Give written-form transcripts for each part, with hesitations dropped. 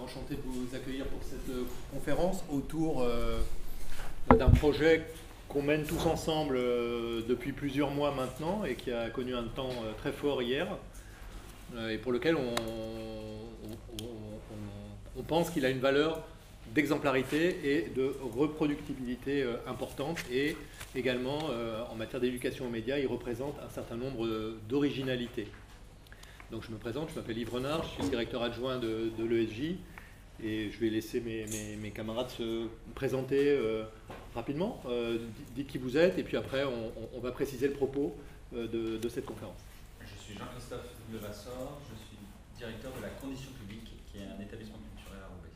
Enchanté de vous accueillir pour cette conférence autour d'un projet qu'on mène tous ensemble depuis plusieurs mois maintenant et qui a connu un temps très fort hier et pour lequel on pense qu'il a une valeur d'exemplarité et de reproductibilité importante et également en matière d'éducation aux médias, il représente un certain nombre d'originalités. Donc je me présente, je m'appelle Yves Renard, je suis directeur adjoint de l'ESJ et je vais laisser mes camarades se présenter rapidement. Dites qui vous êtes et puis après on va préciser le propos de cette conférence. Je suis Jean-Christophe Levasseur, je suis directeur de la Condition publique qui est un établissement culturel à Roubaix.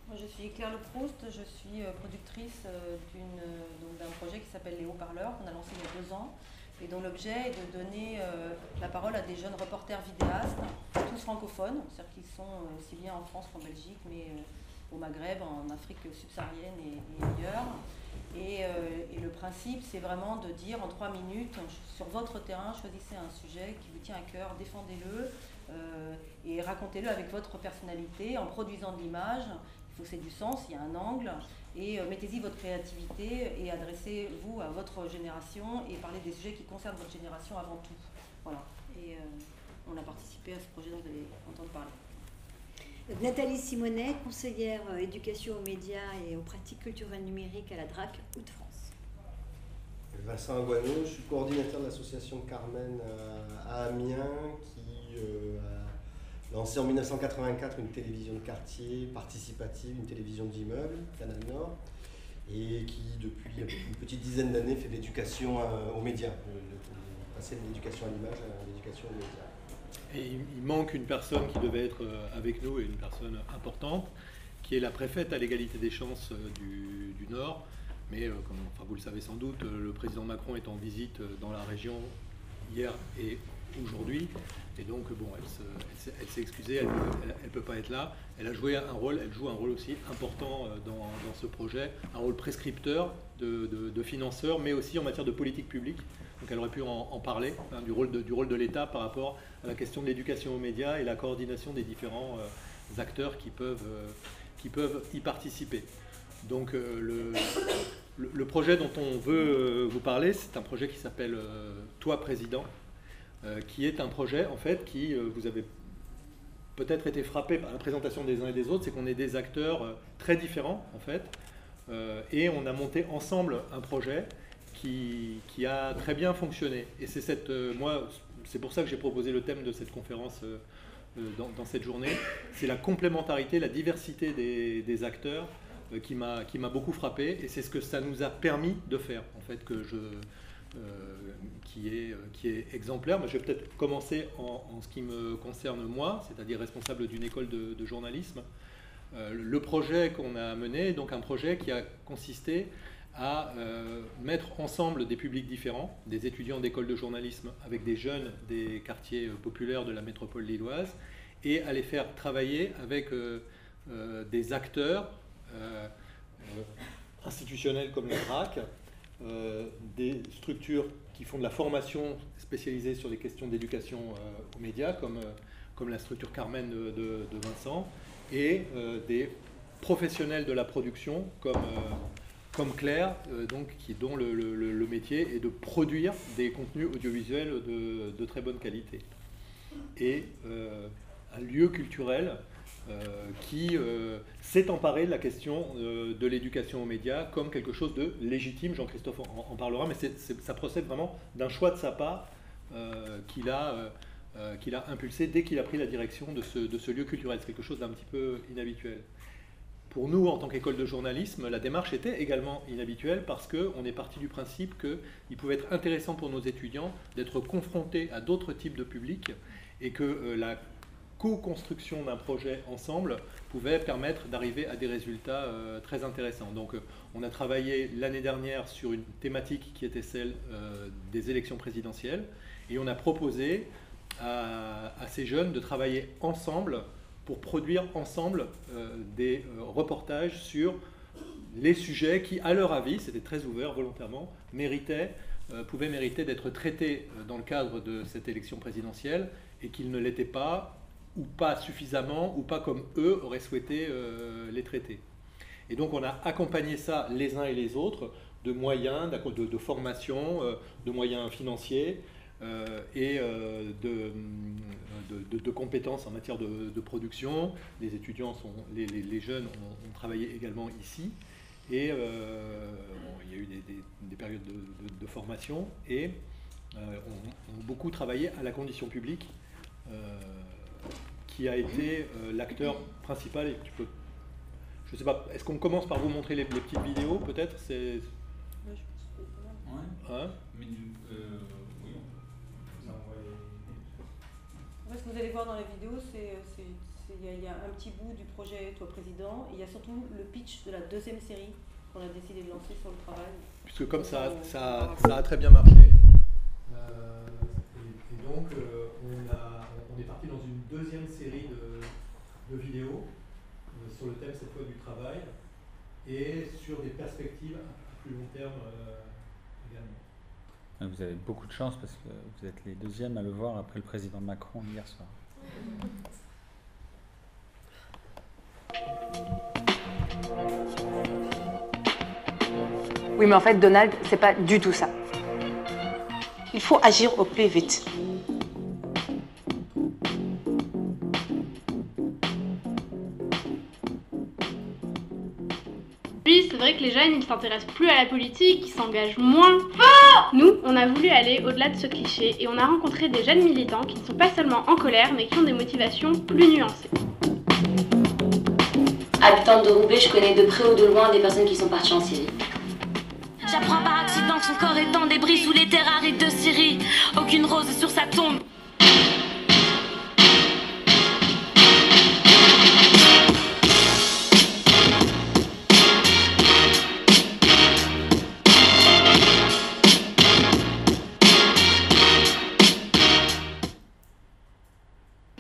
Moi je suis Claire Leproust, je suis productrice d'un projet qui s'appelle Les Haut-Parleurs qu'on a lancé il y a 2 ans. Et dont l'objet est de donner la parole à des jeunes reporters vidéastes, tous francophones, c'est-à-dire qu'ils sont aussi bien en France qu'en Belgique, mais au Maghreb, en Afrique subsaharienne et ailleurs. Et le principe, c'est vraiment de dire en 3 minutes, sur votre terrain, choisissez un sujet qui vous tient à cœur, défendez-le et racontez-le avec votre personnalité, en produisant de l'image. Il faut que c'est du sens, il y a un angle. Et mettez-y votre créativité et adressez-vous à votre génération et parlez des sujets qui concernent votre génération avant tout. Voilà. Et on a participé à ce projet dont vous allez entendre parler. Nathalie Simonet, conseillère éducation aux médias et aux pratiques culturelles numériques à la DRAC Hauts-de-France. Vincent Aguano, je suis coordinateur de l'association Carmen à Amiens qui a lancé en 1984 une télévision de quartier participative, une télévision d'immeuble, Canal Nord, et qui depuis une petite dizaine d'années fait de l'éducation aux médias, passer de l'éducation à l'image à l'éducation aux médias. Et il manque une personne qui devait être avec nous et une personne importante, qui est la préfète à l'égalité des chances du Nord. Mais comme vous le savez sans doute, le président Macron est en visite dans la région hier et aujourd'hui. Et donc, bon, elle s'est excusée, elle ne peut pas être là. Elle a joué un rôle, elle joue un rôle aussi important dans ce projet, un rôle prescripteur de financeur, mais aussi en matière de politique publique. Donc elle aurait pu en parler, hein, du rôle de l'État par rapport à la question de l'éducation aux médias et la coordination des différents acteurs qui peuvent y participer. Donc le projet dont on veut vous parler, c'est un projet qui s'appelle Toi Président, qui est un projet en fait qui, vous avez peut-être été frappé par la présentation des uns et des autres, c'est qu'on est des acteurs très différents en fait, et on a monté ensemble un projet qui a très bien fonctionné. Et c'est pour ça que j'ai proposé le thème de cette conférence dans cette journée, c'est la complémentarité, la diversité des acteurs qui m'a beaucoup frappé, et c'est ce que ça nous a permis de faire en fait, qui est exemplaire. Mais je vais peut-être commencer en ce qui me concerne moi, c'est-à-dire responsable d'une école de journalisme. Le projet qu'on a mené est donc un projet qui a consisté à mettre ensemble des publics différents, des étudiants d'école de journalisme avec des jeunes des quartiers populaires de la métropole lilloise, et à les faire travailler avec des acteurs institutionnels comme le DRAC, des structures qui font de la formation spécialisée sur les questions d'éducation aux médias, comme la structure Carmen de Vincent, et des professionnels de la production comme Claire, dont le métier est de produire des contenus audiovisuels de très bonne qualité. Et un lieu culturel qui s'est emparé de la question de l'éducation aux médias comme quelque chose de légitime. Jean-Christophe en parlera, mais ça procède vraiment d'un choix de sa part qu'il a impulsé dès qu'il a pris la direction de ce lieu culturel. C'est quelque chose d'un petit peu inhabituel. Pour nous, en tant qu'école de journalisme, la démarche était également inhabituelle parce qu'on est parti du principe qu'il pouvait être intéressant pour nos étudiants d'être confrontés à d'autres types de publics et que la co-construction d'un projet ensemble pouvait permettre d'arriver à des résultats très intéressants. Donc on a travaillé l'année dernière sur une thématique qui était celle des élections présidentielles, et on a proposé à ces jeunes de travailler ensemble pour produire ensemble des reportages sur les sujets qui, à leur avis, c'était très ouvert volontairement, pouvaient mériter d'être traités dans le cadre de cette élection présidentielle, et qu'ils ne l'étaient pas ou pas suffisamment, ou pas comme eux auraient souhaité les traiter. Et donc on a accompagné ça les uns et les autres de moyens, de formation, de moyens financiers et de compétences en matière de production. Les étudiants, les jeunes ont travaillé également ici. Et il y a eu des périodes de formation et ont beaucoup travaillé à la condition publique qui a été l'acteur principal. Et je sais pas, est-ce qu'on commence par vous montrer les petites vidéos peut-être? Ouais, je pense que c'est pas mal. Hein? Mais oui, on peut Ce que vous allez voir dans la vidéo, il y a un petit bout du projet Toi Président, et il y a surtout le pitch de la deuxième série qu'on a décidé de lancer sur le travail. Puisque comme ça a très bien marché, et donc on est parti dans une deuxième série de vidéos sur le thème cette fois du travail et sur des perspectives à plus long terme également. Vous avez beaucoup de chance parce que vous êtes les deuxièmes à le voir après le président Macron hier soir. Oui, mais en fait, Donald, c'est pas du tout ça. Il faut agir au plus vite. Oui, c'est vrai que les jeunes, ils s'intéressent plus à la politique, ils s'engagent moins. Nous, on a voulu aller au-delà de ce cliché et on a rencontré des jeunes militants qui ne sont pas seulement en colère, mais qui ont des motivations plus nuancées. Habitante de Roubaix, je connais de près ou de loin des personnes qui sont parties en Syrie. J'apprends par accident que son corps est en débris sous les terres arides de Syrie. Aucune rose sur sa tombe.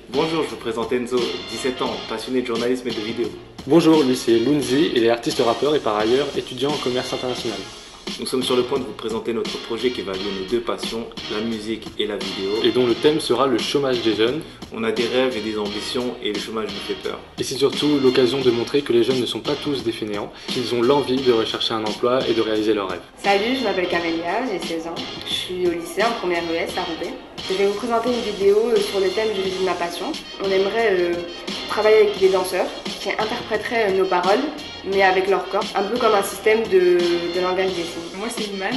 Bonjour, je vous présente Enzo, 17 ans, passionné de journalisme et de vidéo. Bonjour, lui c'est Lunzi, il est artiste rappeur et par ailleurs étudiant en commerce international. Nous sommes sur le point de vous présenter notre projet qui va lier nos deux passions, la musique et la vidéo. Et dont le thème sera le chômage des jeunes. On a des rêves et des ambitions et le chômage nous fait peur. Et c'est surtout l'occasion de montrer que les jeunes ne sont pas tous des fainéants, qu'ils ont l'envie de rechercher un emploi et de réaliser leurs rêves. Salut, je m'appelle Camélia, j'ai 16 ans. Je suis au lycée en première ES à Roubaix. Je vais vous présenter une vidéo sur le thème Je vis de ma passion. On aimerait travailler avec des danseurs qui interpréteraient nos paroles, mais avec leur corps, un peu comme un système de langage des signes. Moi c'est Iman,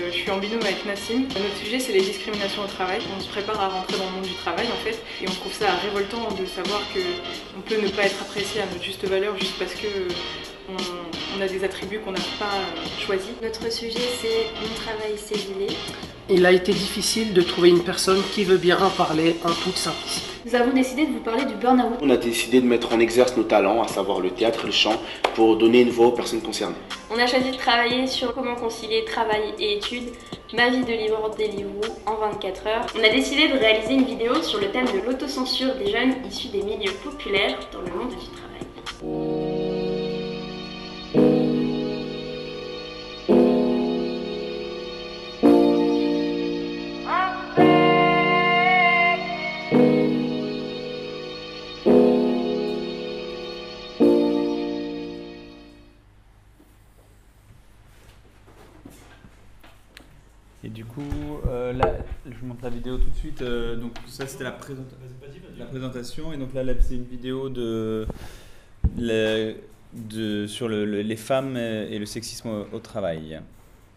je suis en binôme avec Nassim. Notre sujet c'est les discriminations au travail. On se prépare à rentrer dans le monde du travail en fait, et on trouve ça révoltant de savoir qu'on peut ne pas être apprécié à notre juste valeur juste parce que on a des attributs qu'on n'a pas choisis. Notre sujet c'est mon travail cédulé. Il a été difficile de trouver une personne qui veut bien en parler en toute simplicité. Nous avons décidé de vous parler du burn-out. On a décidé de mettre en exerce nos talents, à savoir le théâtre et le chant, pour donner une voix aux personnes concernées. On a choisi de travailler sur comment concilier travail et études, ma vie de libre Deliveroo en 24 heures. On a décidé de réaliser une vidéo sur le thème de l'autocensure des jeunes issus des milieux populaires dans le monde du travail. Et du coup, là, je vous montre la vidéo tout de suite. Donc ça, c'était la présentation. Et donc là, c'est une vidéo sur les femmes et le sexisme au travail.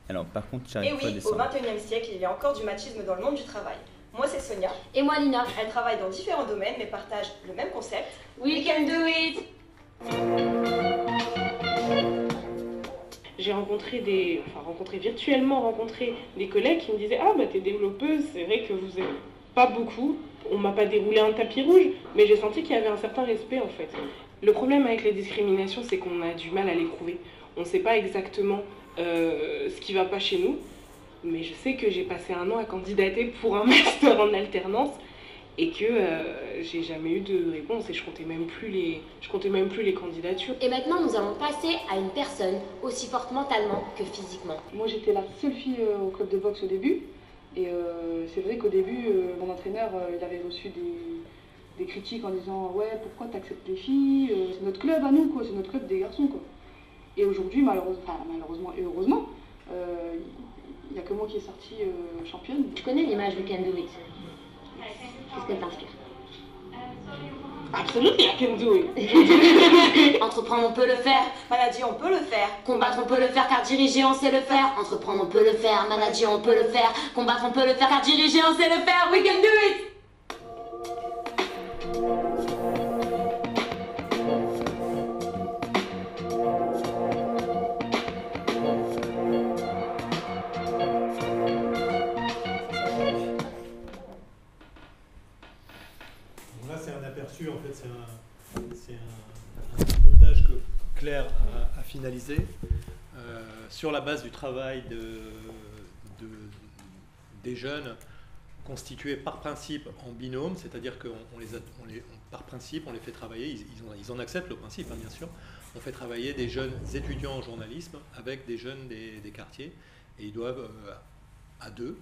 Alors, par contre, j'arrive pas à descendre. Au XXIe siècle, il y a encore du machisme dans le monde du travail. Moi, c'est Sonia. Et moi, Lina. Elles travaillent dans différents domaines, mais partagent le même concept. We can do it! J'ai virtuellement rencontré des collègues qui me disaient « Ah, bah t'es développeuse, c'est vrai que vous êtes pas beaucoup. » On m'a pas déroulé un tapis rouge, mais j'ai senti qu'il y avait un certain respect en fait. Le problème avec les discriminations, c'est qu'on a du mal à les prouver. On ne sait pas exactement ce qui va pas chez nous, mais je sais que j'ai passé 1 an à candidater pour un master en alternance et que j'ai jamais eu de réponse et je comptais même plus les candidatures. Et maintenant, nous allons passer à une personne aussi forte mentalement que physiquement. Moi, j'étais la seule fille au club de boxe au début. Et c'est vrai qu'au début, mon entraîneur, il avait reçu des critiques en disant ouais, pourquoi t'acceptes les filles, c'est notre club à nous, quoi, c'est notre club des garçons, quoi. Et aujourd'hui, malheureusement et heureusement, il n'y a que moi qui est sortie championne. Tu connais l'image du Can Do It? Qu'est-ce qu'elle t'inspire? Absolument, I can do it. Entreprendre, on peut le faire. Manager, on peut le faire. Combattre, on peut le faire, car diriger, on sait le faire. Entreprendre, on peut le faire. Manager, on peut le faire. Combattre, on peut le faire, car diriger, on sait le faire. We can do it. En fait, c'est un montage que Claire a finalisé sur la base du travail des jeunes constitués par principe en binôme, c'est-à-dire que par principe, on les fait travailler, ils en acceptent le principe, hein, bien sûr, on fait travailler des jeunes étudiants en journalisme avec des jeunes des quartiers, et ils doivent, à deux,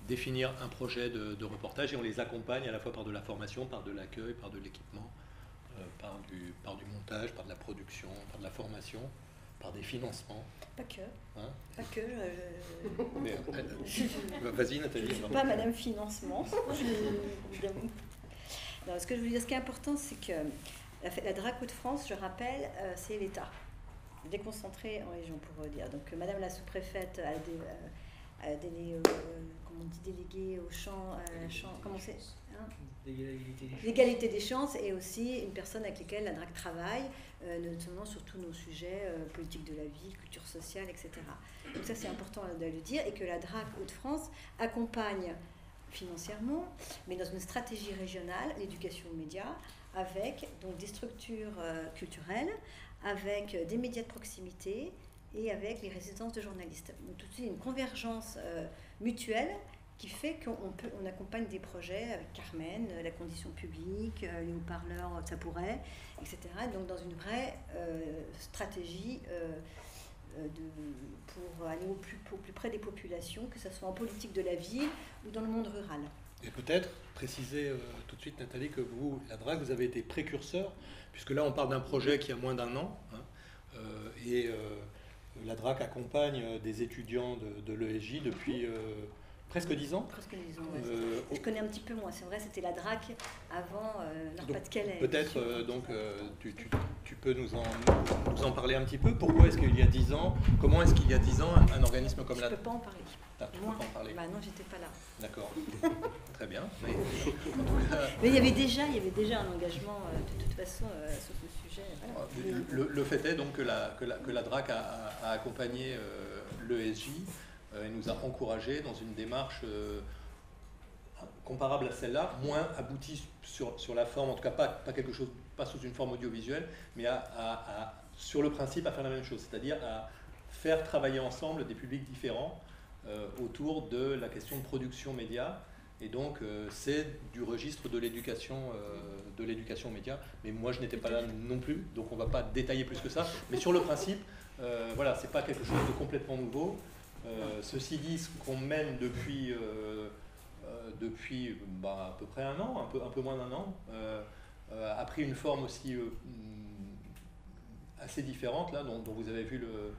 définir un projet de reportage, et on les accompagne à la fois par de la formation, par de l'accueil, par de l'équipement, par du montage, par de la production, par de la formation, par des financements. Pas que. Hein, pas que. Vas-y Nathalie. Je ne suis pas Madame Financement. Non, ce que je veux dire, ce qui est important, c'est que la DRAC Hauts-de-France, je rappelle, c'est l'État, déconcentré en région, pour dire. Donc Madame la sous-préfète a délégué au champ, comment c'est, hein, l'égalité des chances, et aussi une personne avec laquelle la DRAC travaille, notamment sur tous nos sujets politique de la vie, culture sociale, etc. Donc ça, c'est important de le dire, et que la DRAC Hauts-de-France accompagne financièrement, mais dans une stratégie régionale, l'éducation aux médias, avec donc des structures culturelles, avec des médias de proximité, et avec les résidences de journalistes. Donc tout de suite, une convergence mutuelle qui fait qu'on accompagne des projets avec Carmen, la condition publique, les haut-parleurs, ça pourrait, etc. Donc dans une vraie stratégie pour aller au plus près des populations, que ce soit en politique de la ville ou dans le monde rural. Et peut-être préciser tout de suite, Nathalie, que vous, la DRAC, vous avez été précurseur, puisque là on parle d'un projet qui a moins d'1 an, hein, et la DRAC accompagne des étudiants de l'ESJ depuis presque 10 ans. Presque 10 ans, ouais. Je connais un petit peu moins, c'est vrai, c'était la DRAC avant Nord-Pas-de-Calais. Peut-être, tu peux nous en parler un petit peu. Pourquoi est-ce qu'il y a 10 ans, comment est-ce qu'il y a 10 ans, un organisme comme la DRAC... Je ne peux pas en parler. Ah, tu peux pas en parler. Bah non, j'étais pas là. D'accord, très bien. Mais il y avait déjà un engagement de toute façon sur ce sujet. Voilà. Le fait est donc que la DRAC a accompagné l'ESJ et nous a encouragés dans une démarche comparable à celle-là, moins aboutie sur la forme, en tout cas pas sous une forme audiovisuelle, mais sur le principe à faire la même chose, c'est-à-dire à faire travailler ensemble des publics différents autour de la question de production média, et donc c'est du registre de l'éducation aux médias, mais moi je n'étais pas là non plus, donc on ne va pas détailler plus que ça, mais sur le principe, voilà, c'est pas quelque chose de complètement nouveau. Ceci dit, ce qu'on mène depuis à peu près 1 an, un peu moins d'1 an, a pris une forme aussi assez différente, là, dont vous avez vu le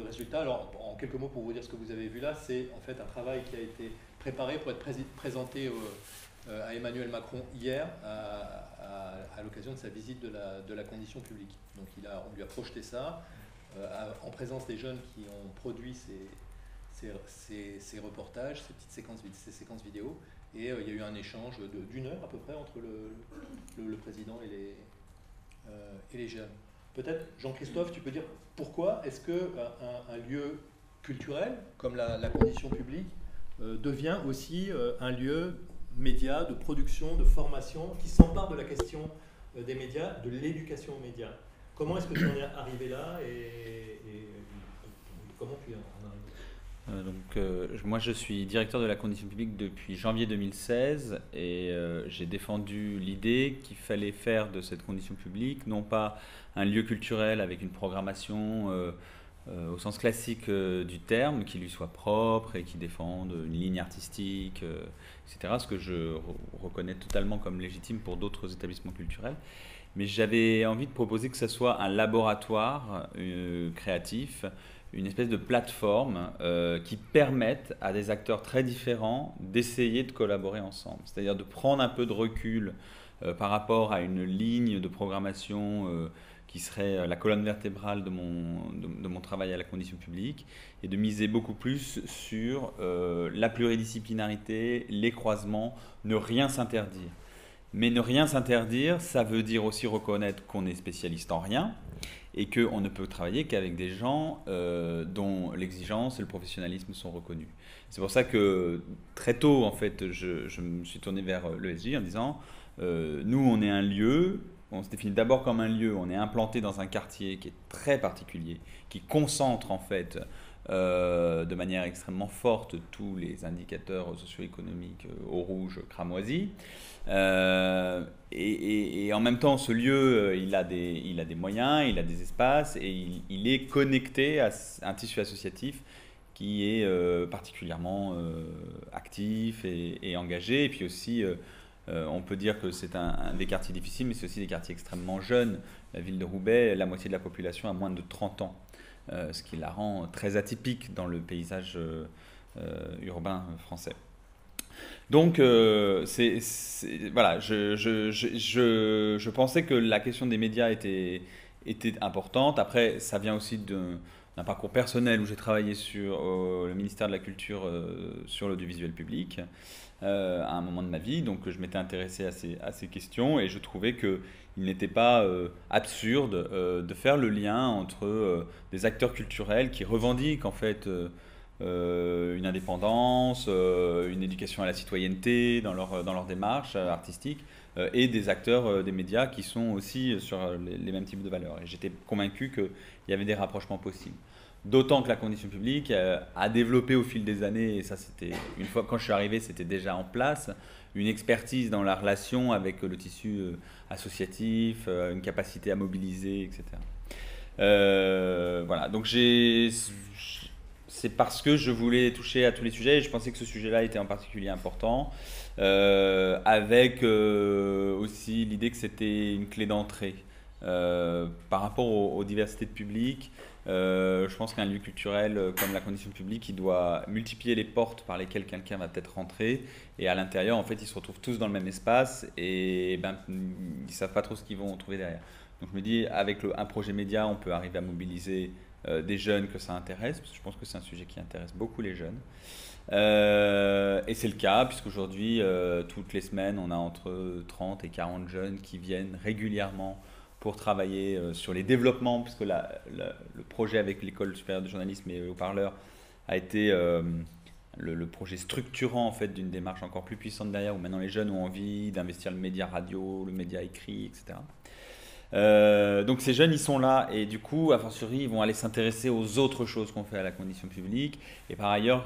résultat. Alors, en quelques mots, pour vous dire ce que vous avez vu là, c'est en fait un travail qui a été préparé pour être présenté à Emmanuel Macron hier, à l'occasion de sa visite de la condition publique. Donc on lui a projeté ça, en présence des jeunes qui ont produit ces reportages, ces petites séquences vidéo, et il y a eu un échange d'1 heure à peu près entre le président et les jeunes. Peut-être, Jean-Christophe, tu peux dire pourquoi est-ce qu'un lieu culturel, comme la condition publique, devient aussi un lieu média, de production, de formation, qui s'empare de la question des médias, de l'éducation aux médias. Comment est-ce que tu en es arrivé là et comment tu en es arrivé? Moi je suis directeur de la condition publique depuis janvier 2016 et j'ai défendu l'idée qu'il fallait faire de cette condition publique non pas un lieu culturel avec une programmation au sens classique du terme, qui lui soit propre et qui défende une ligne artistique, etc. Ce que je reconnais totalement comme légitime pour d'autres établissements culturels. Mais j'avais envie de proposer que ce soit un laboratoire créatif, une espèce de plateforme qui permette à des acteurs très différents d'essayer de collaborer ensemble. C'est-à-dire de prendre un peu de recul par rapport à une ligne de programmation qui serait la colonne vertébrale de mon travail à la condition publique, et de miser beaucoup plus sur la pluridisciplinarité, les croisements, ne rien s'interdire. Mais ne rien s'interdire, ça veut dire aussi reconnaître qu'on est spécialiste en rien, et qu'on ne peut travailler qu'avec des gens dont l'exigence et le professionnalisme sont reconnus. C'est pour ça que très tôt, en fait, je me suis tourné vers l'ESJ en disant nous, on est un lieu, on se définit d'abord comme un lieu, on est implanté dans un quartier qui est très particulier, qui concentre en fait de manière extrêmement forte tous les indicateurs socio-économiques au rouge cramoisi. Et en même temps, ce lieu, il a des moyens, il a des espaces, et il est connecté à un tissu associatif qui est particulièrement actif et engagé. Et puis aussi, on peut dire que c'est un des quartiers difficiles, mais c'est aussi des quartiers extrêmement jeunes. La ville de Roubaix, la moitié de la population a moins de 30 ans, ce qui la rend très atypique dans le paysage urbain français. Donc, voilà, je pensais que la question des médias était importante. Après, ça vient aussi d'un parcours personnel où j'ai travaillé sur le ministère de la Culture sur l'audiovisuel public à un moment de ma vie. Donc, je m'étais intéressé à ces questions, et je trouvais qu'il n'était pas absurde de faire le lien entre des acteurs culturels qui revendiquent en fait une indépendance, une éducation à la citoyenneté dans leur démarche artistique, et des acteurs des médias qui sont aussi sur les mêmes types de valeurs. Et j'étais convaincu qu'il y avait des rapprochements possibles. D'autant que la condition publique a développé au fil des années, et ça c'était, une fois quand je suis arrivé, c'était déjà en place, une expertise dans la relation avec le tissu associatif, une capacité à mobiliser, etc. Voilà, donc c'est parce que je voulais toucher à tous les sujets, et je pensais que ce sujet-là était en particulier important, avec aussi l'idée que c'était une clé d'entrée par rapport aux diversités de publics. Je pense qu'un lieu culturel comme la condition publique, il doit multiplier les portes par lesquelles quelqu'un va peut-être rentrer, et à l'intérieur, en fait, ils se retrouvent tous dans le même espace, et ils ne savent pas trop ce qu'ils vont trouver derrière. Donc je me dis, avec un projet média, on peut arriver à mobiliser des jeunes que ça intéresse, parce que je pense que c'est un sujet qui intéresse beaucoup les jeunes. Et c'est le cas, puisqu'aujourd'hui, toutes les semaines, on a entre 30 et 40 jeunes qui viennent régulièrement pour travailler sur les développements, puisque le projet avec l'École supérieure de journalisme et Haut-Parleurs a été le projet structurant en fait, d'une démarche encore plus puissante derrière, où maintenant les jeunes ont envie d'investir le média radio, le média écrit, etc. Donc ces jeunes, ils sont là, et du coup, a fortiori, ils vont aller s'intéresser aux autres choses qu'on fait à la condition publique. Et par ailleurs,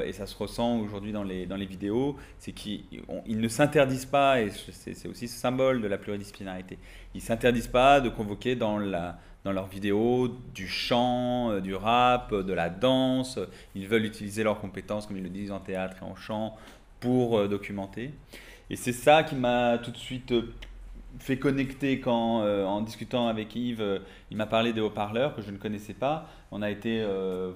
et ça se ressent aujourd'hui dans les vidéos, c'est qu'ils ne s'interdisent pas, et c'est aussi ce symbole de la pluridisciplinarité, ils ne s'interdisent pas de convoquer dans leurs vidéos du chant, du rap, de la danse. Ils veulent utiliser leurs compétences, comme ils le disent, en théâtre et en chant, pour documenter. Et c'est ça qui m'a tout de suite fait connecter quand, en discutant avec Yves, il m'a parlé des haut-parleurs que je ne connaissais pas. On a été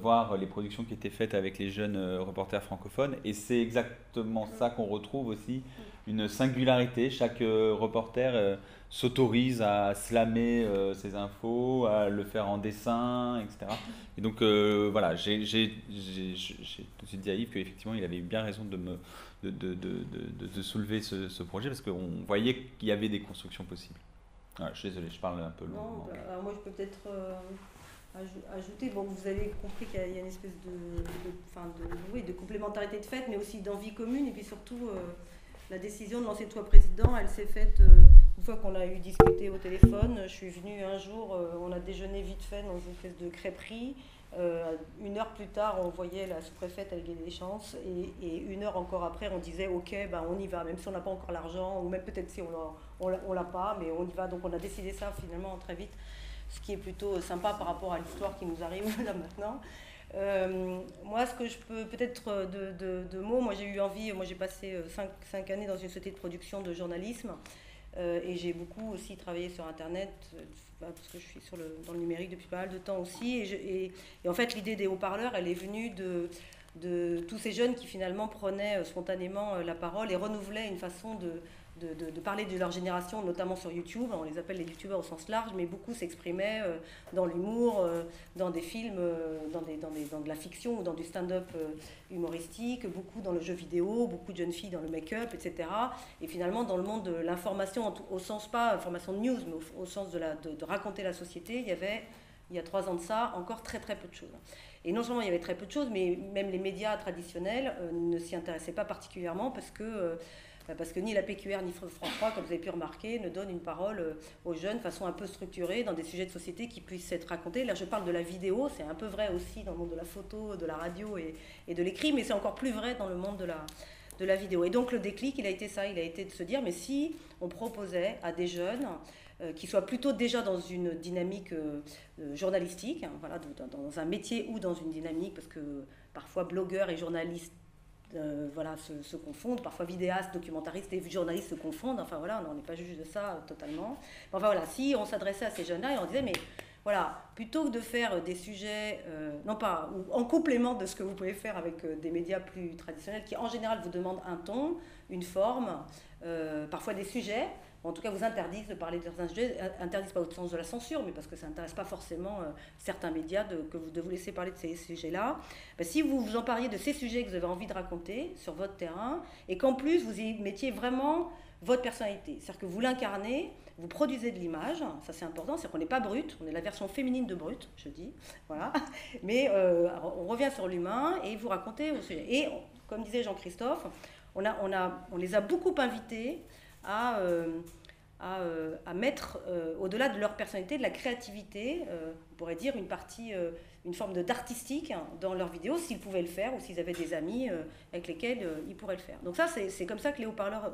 voir les productions qui étaient faites avec les jeunes reporters francophones, et c'est exactement ça qu'on retrouve aussi, une singularité. Chaque reporter s'autorise à slammer ses infos, à le faire en dessin, etc. Et donc voilà, j'ai tout de suite dit à Yves qu'effectivement il avait eu bien raison de soulever ce projet, parce qu'on voyait qu'il y avait des constructions possibles. Voilà, je suis désolé, je parle un peu longuement. Alors moi je peux peut-être ajouter, bon, vous avez compris qu'il y a une espèce de complémentarité de fait, mais aussi d'envie commune, et puis surtout la décision de lancer Toi Président, elle s'est faite une fois qu'on a eu discuté au téléphone. Je suis venue un jour, on a déjeuné vite fait dans une espèce de crêperie. Une heure plus tard, on voyait la sous-préfète Elgué Deschamps, et une heure encore après, on disait ok, ben on y va, même si on n'a pas encore l'argent, ou même peut-être si on l'a pas, mais on y va. Donc on a décidé ça finalement très vite. ce qui est plutôt sympa par rapport à l'histoire qui nous arrive là maintenant. Moi, ce que je peux peut-être de mots, moi j'ai eu envie, moi j'ai passé 5 années dans une société de production de journalisme et j'ai beaucoup aussi travaillé sur Internet parce que je suis dans le numérique depuis pas mal de temps aussi et en fait l'idée des haut-parleurs, elle est venue de tous ces jeunes qui finalement prenaient spontanément la parole et renouvelaient une façon de parler de leur génération, notamment sur YouTube. On les appelle les youtubeurs au sens large, mais beaucoup s'exprimaient dans l'humour, dans des films, dans de la fiction ou dans du stand-up humoristique, beaucoup dans le jeu vidéo, beaucoup de jeunes filles dans le make-up, etc. Et finalement, dans le monde de l'information, au sens pas information de news, mais au sens de raconter la société, il y a 3 ans de ça, encore très très peu de choses. Et non seulement il y avait très peu de choses, mais même les médias traditionnels ne s'y intéressaient pas particulièrement parce que ni la PQR ni France 3, comme vous avez pu remarquer, ne donnent une parole aux jeunes de façon un peu structurée dans des sujets de société qui puissent être racontés. Là, je parle de la vidéo, c'est un peu vrai aussi dans le monde de la photo, de la radio et de l'écrit, mais c'est encore plus vrai dans le monde de la vidéo. Et donc le déclic, il a été de se dire, mais si on proposait à des jeunes qui soient plutôt déjà dans une dynamique journalistique, hein, voilà, dans un métier ou dans une dynamique, parce que parfois blogueurs et journalistes se confondent, parfois vidéastes, documentaristes et journalistes se confondent, enfin voilà, on n'est pas juge de ça totalement. Enfin voilà, si on s'adressait à ces jeunes-là et on disait, mais voilà, plutôt que de faire des sujets, non pas, ou en complément de ce que vous pouvez faire avec des médias plus traditionnels, qui en général vous demandent un ton, une forme, parfois des sujets, en tout cas vous interdisent de parler de certains sujets, interdisent pas au sens de la censure, mais parce que ça n'intéresse pas forcément certains médias de vous laisser parler de ces sujets-là. Ben, si vous vous empariez de ces sujets que vous avez envie de raconter sur votre terrain, et qu'en plus vous y mettiez vraiment votre personnalité, c'est-à-dire que vous l'incarnez, vous produisez de l'image, ça c'est important, c'est-à-dire qu'on n'est pas brut, on est la version féminine de brut, je dis, voilà, mais on revient sur l'humain et vous racontez vos sujets. Et comme disait Jean-Christophe, on les a beaucoup invités à mettre au-delà de leur personnalité, de la créativité, on pourrait dire une forme d'artistique dans leurs vidéos, s'ils pouvaient le faire ou s'ils avaient des amis avec lesquels ils pourraient le faire. Donc ça, c'est comme ça que les haut-parleurs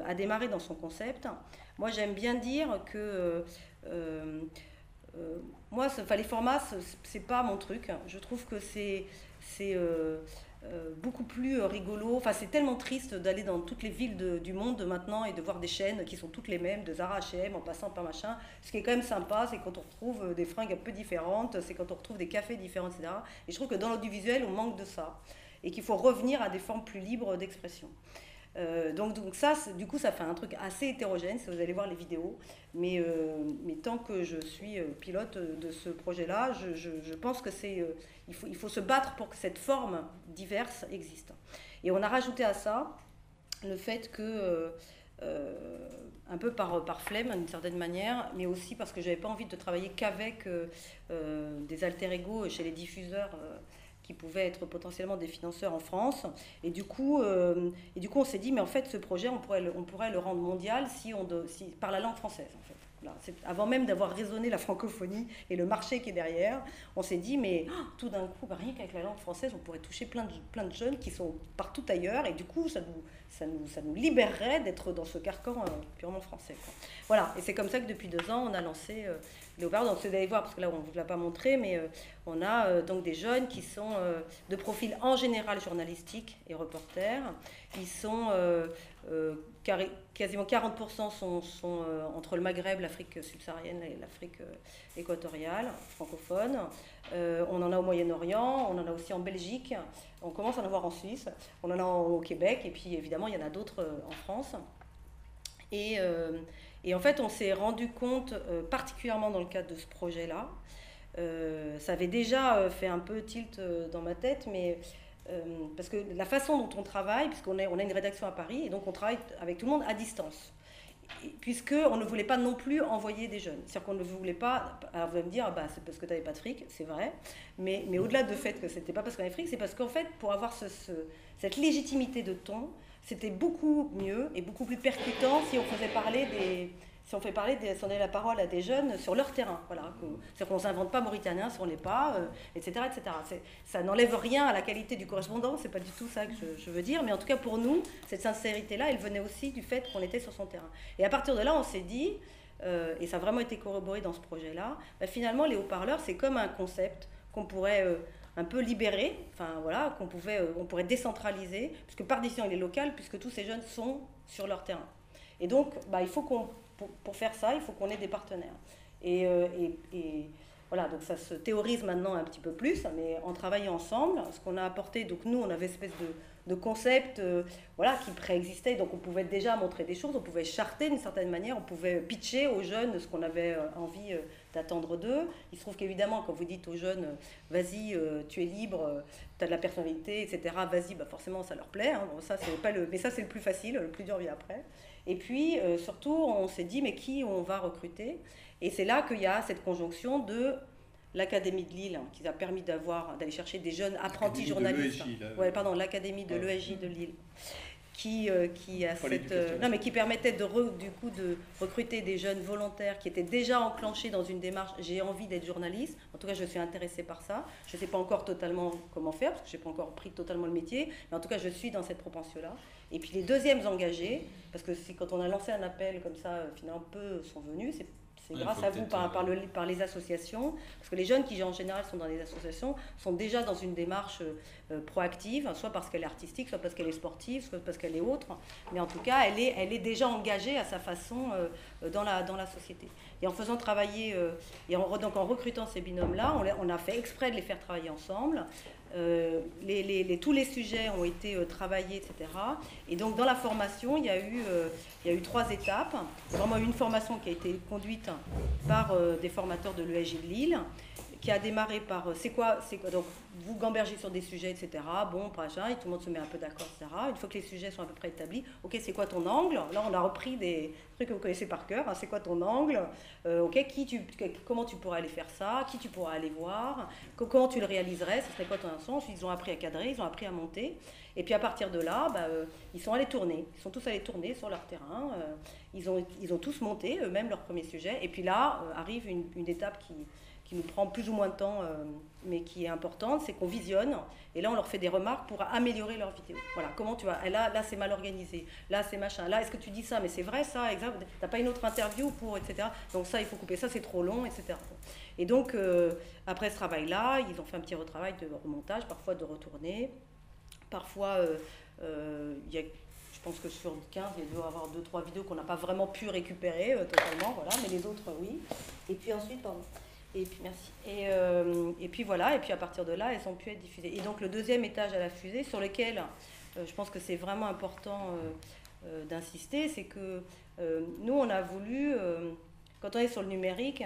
a démarré dans son concept. Moi, j'aime bien dire que moi, les formats, c'est pas mon truc. Je trouve que c'est beaucoup plus rigolo. Enfin, c'est tellement triste d'aller dans toutes les villes du monde maintenant et de voir des chaînes qui sont toutes les mêmes, de Zara, H&M, en passant par machin. Ce qui est quand même sympa, c'est quand on retrouve des fringues un peu différentes, c'est quand on retrouve des cafés différents, etc. Et je trouve que dans l'audiovisuel, on manque de ça. Et qu'il faut revenir à des formes plus libres d'expression. Donc ça, du coup, ça fait un truc assez hétérogène, si vous allez voir les vidéos. Mais tant que je suis pilote de ce projet-là, je pense que il faut se battre pour que cette forme diverse existe. Et on a rajouté à ça le fait que, un peu par flemme d'une certaine manière, mais aussi parce que je n'avais pas envie de travailler qu'avec des alter-ego chez les diffuseurs qui pouvaient être potentiellement des financeurs en France. Et du coup on s'est dit, mais en fait, ce projet, on pourrait le rendre mondial par la langue française, en fait. Voilà. Avant même d'avoir raisonné la francophonie et le marché qui est derrière, on s'est dit, mais tout d'un coup, rien qu'avec la langue française, on pourrait toucher plein de jeunes qui sont partout ailleurs, et du coup, ça nous libérerait d'être dans ce carcan purement français, quoi. Voilà, et c'est comme ça que depuis 2 ans, on a lancé les haut-parleurs. Donc vous allez voir, parce que là, on ne vous l'a pas montré, mais on a donc des jeunes qui sont de profil en général journalistique et reporters. Ils sont quasiment 40% sont entre le Maghreb, l'Afrique subsaharienne et l'Afrique équatoriale, francophone. On en a au Moyen-Orient, on en a aussi en Belgique, on commence à en avoir en Suisse, on en a au Québec, et puis évidemment il y en a d'autres en France. Et en fait, on s'est rendu compte, particulièrement dans le cadre de ce projet-là, ça avait déjà fait un peu tilt dans ma tête, mais parce que la façon dont on travaille, puisqu'on a une rédaction à Paris, et donc on travaille avec tout le monde à distance, puisqu'on ne voulait pas non plus envoyer des jeunes. C'est-à-dire qu'on ne voulait pas... Alors vous allez me dire, c'est parce que tu n'avais pas de fric, c'est vrai, mais au-delà du fait que ce n'était pas parce qu'on avait fric, c'est parce qu'en fait, pour avoir cette légitimité de ton, c'était beaucoup mieux et beaucoup plus percutant si on faisait parler si on donnait la parole à des jeunes sur leur terrain, voilà. C'est-à-dire qu'on ne s'invente pas mauritanien si on ne l'est pas, etc., etc. Ça n'enlève rien à la qualité du correspondant, c'est pas du tout ça que je veux dire, mais en tout cas pour nous, cette sincérité-là, elle venait aussi du fait qu'on était sur son terrain. Et à partir de là, on s'est dit, et ça a vraiment été corroboré dans ce projet-là, finalement les haut-parleurs c'est comme un concept qu'on pourrait un peu libérer, qu'on on pourrait décentraliser, puisque par décision il est local, puisque tous ces jeunes sont sur leur terrain. Et donc il faut pour faire ça, il faut qu'on ait des partenaires. Et voilà, donc ça se théorise maintenant un petit peu plus, mais en travaillant ensemble, ce qu'on a apporté, donc nous on avait une espèce de concept qui préexistait, donc on pouvait déjà montrer des choses, on pouvait charter d'une certaine manière, on pouvait pitcher aux jeunes ce qu'on avait envie d'attendre d'eux. Il se trouve qu'évidemment quand vous dites aux jeunes vas-y, tu es libre, tu as de la personnalité, etc., vas-y, forcément ça leur plaît, hein. Bon, ça, mais ça c'est le plus facile, le plus dur vient après. Et puis surtout on s'est dit mais qui on va recruter, et c'est là qu'il y a cette conjonction de l'Académie de Lille, qui a permis d'aller chercher des jeunes apprentis journalistes. L'Académie de l'ESJ de Lille, qui permettait de recruter des jeunes volontaires qui étaient déjà enclenchés dans une démarche. J'ai envie d'être journaliste. En tout cas, je suis intéressée par ça. Je ne sais pas encore totalement comment faire, parce que je n'ai pas encore pris totalement le métier. Mais en tout cas, je suis dans cette propension-là. Et puis les deuxièmes engagés, parce que quand on a lancé un appel comme ça, finalement, peu sont venus. C'est grâce à vous, par les associations, parce que les jeunes qui en général sont dans les associations sont déjà dans une démarche proactive, soit parce qu'elle est artistique, soit parce qu'elle est sportive, soit parce qu'elle est autre, mais en tout cas elle est déjà engagée à sa façon dans la société. Et en faisant travailler, donc en recrutant ces binômes-là, on a fait exprès de les faire travailler ensemble. Tous les sujets ont été travaillés, etc. Et donc dans la formation, il y a eu 3 étapes. Vraiment une formation qui a été conduite par des formateurs de l'ESJ de Lille, qui a démarré par c'est quoi, donc vous gambergez sur des sujets, etc. Bon, et tout le monde se met un peu d'accord, etc. Une fois que les sujets sont à peu près établis, ok, c'est quoi ton angle? Là, on a repris des trucs que vous connaissez par cœur. Hein, c'est quoi ton angle? Ok, comment tu pourrais aller faire ça? Qui tu pourrais aller voir? Comment tu le réaliserais? Ce serait quoi ton sens? Ils ont appris à cadrer, ils ont appris à monter. Et puis à partir de là, ils sont allés tourner. Ils sont tous allés tourner sur leur terrain. Ils ont tous monté eux-mêmes leur premier sujet. Et puis là, arrive une étape qui nous prend plus ou moins de temps, mais qui est importante, c'est qu'on visionne, et là on leur fait des remarques pour améliorer leur vidéo. Voilà, comment tu vas, là c'est mal organisé, là c'est machin, là est-ce que tu dis ça, mais c'est vrai ça, exact, t'as pas une autre interview pour, etc. Donc ça il faut couper, ça c'est trop long, etc. Et donc après ce travail-là, ils ont fait un petit retravail de remontage, parfois de retourner, parfois il y a... Je pense que sur 15, il doit y avoir 2-3 vidéos qu'on n'a pas vraiment pu récupérer totalement, voilà, mais les autres oui. Et puis ensuite, pardon. Et puis merci. Et puis voilà, et puis à partir de là, elles ont pu être diffusées. Et donc le deuxième étage à la fusée, sur lequel je pense que c'est vraiment important d'insister, c'est que nous, on a voulu, quand on est sur le numérique,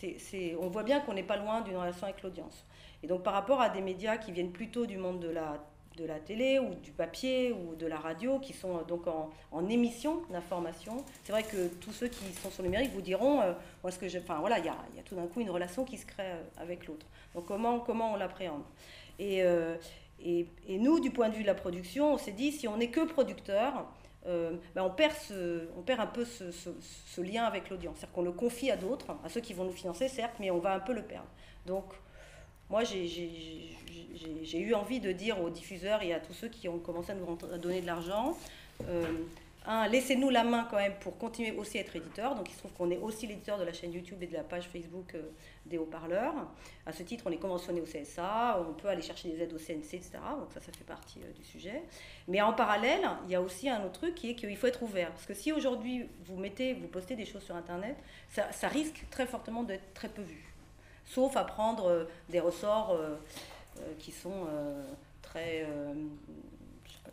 on voit bien qu'on n'est pas loin d'une relation avec l'audience. Et donc par rapport à des médias qui viennent plutôt du monde de la télé ou du papier ou de la radio, qui sont donc en émission d'information. C'est vrai que tous ceux qui sont sur le numérique vous diront, il y a tout d'un coup une relation qui se crée avec l'autre. Donc comment on l'appréhende. Et nous, du point de vue de la production, on s'est dit, si on n'est que producteur, on perd un peu ce lien avec l'audience. C'est-à-dire qu'on le confie à d'autres, à ceux qui vont nous financer, certes, mais on va un peu le perdre. Donc, moi, j'ai eu envie de dire aux diffuseurs et à tous ceux qui ont commencé à nous donner de l'argent, laissez-nous la main quand même pour continuer aussi à être éditeur. Donc il se trouve qu'on est aussi l'éditeur de la chaîne YouTube et de la page Facebook des haut-parleurs. À ce titre, on est conventionné au CSA, on peut aller chercher des aides au CNC, etc. Donc ça fait partie du sujet. Mais en parallèle, il y a aussi un autre truc qui est qu'il faut être ouvert. Parce que si aujourd'hui vous postez des choses sur Internet, ça risque très fortement d'être très peu vu. Sauf à prendre des ressorts qui sont très,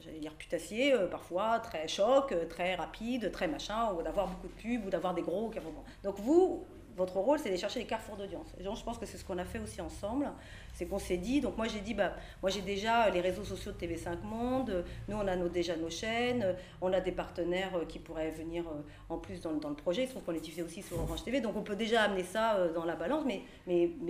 j'allais dire putassiers, parfois, très choc, très rapide, très machin, ou d'avoir beaucoup de pubs, ou d'avoir des gros... Donc votre rôle, c'est de chercher des carrefours d'audience. Et donc, je pense que c'est ce qu'on a fait aussi ensemble. C'est qu'on s'est dit, donc moi j'ai dit, moi j'ai déjà les réseaux sociaux de TV5 Monde, nous on a déjà nos chaînes, on a des partenaires qui pourraient venir en plus dans le projet, il se trouve qu'on est diffusé aussi sur Orange TV, donc on peut déjà amener ça dans la balance, mais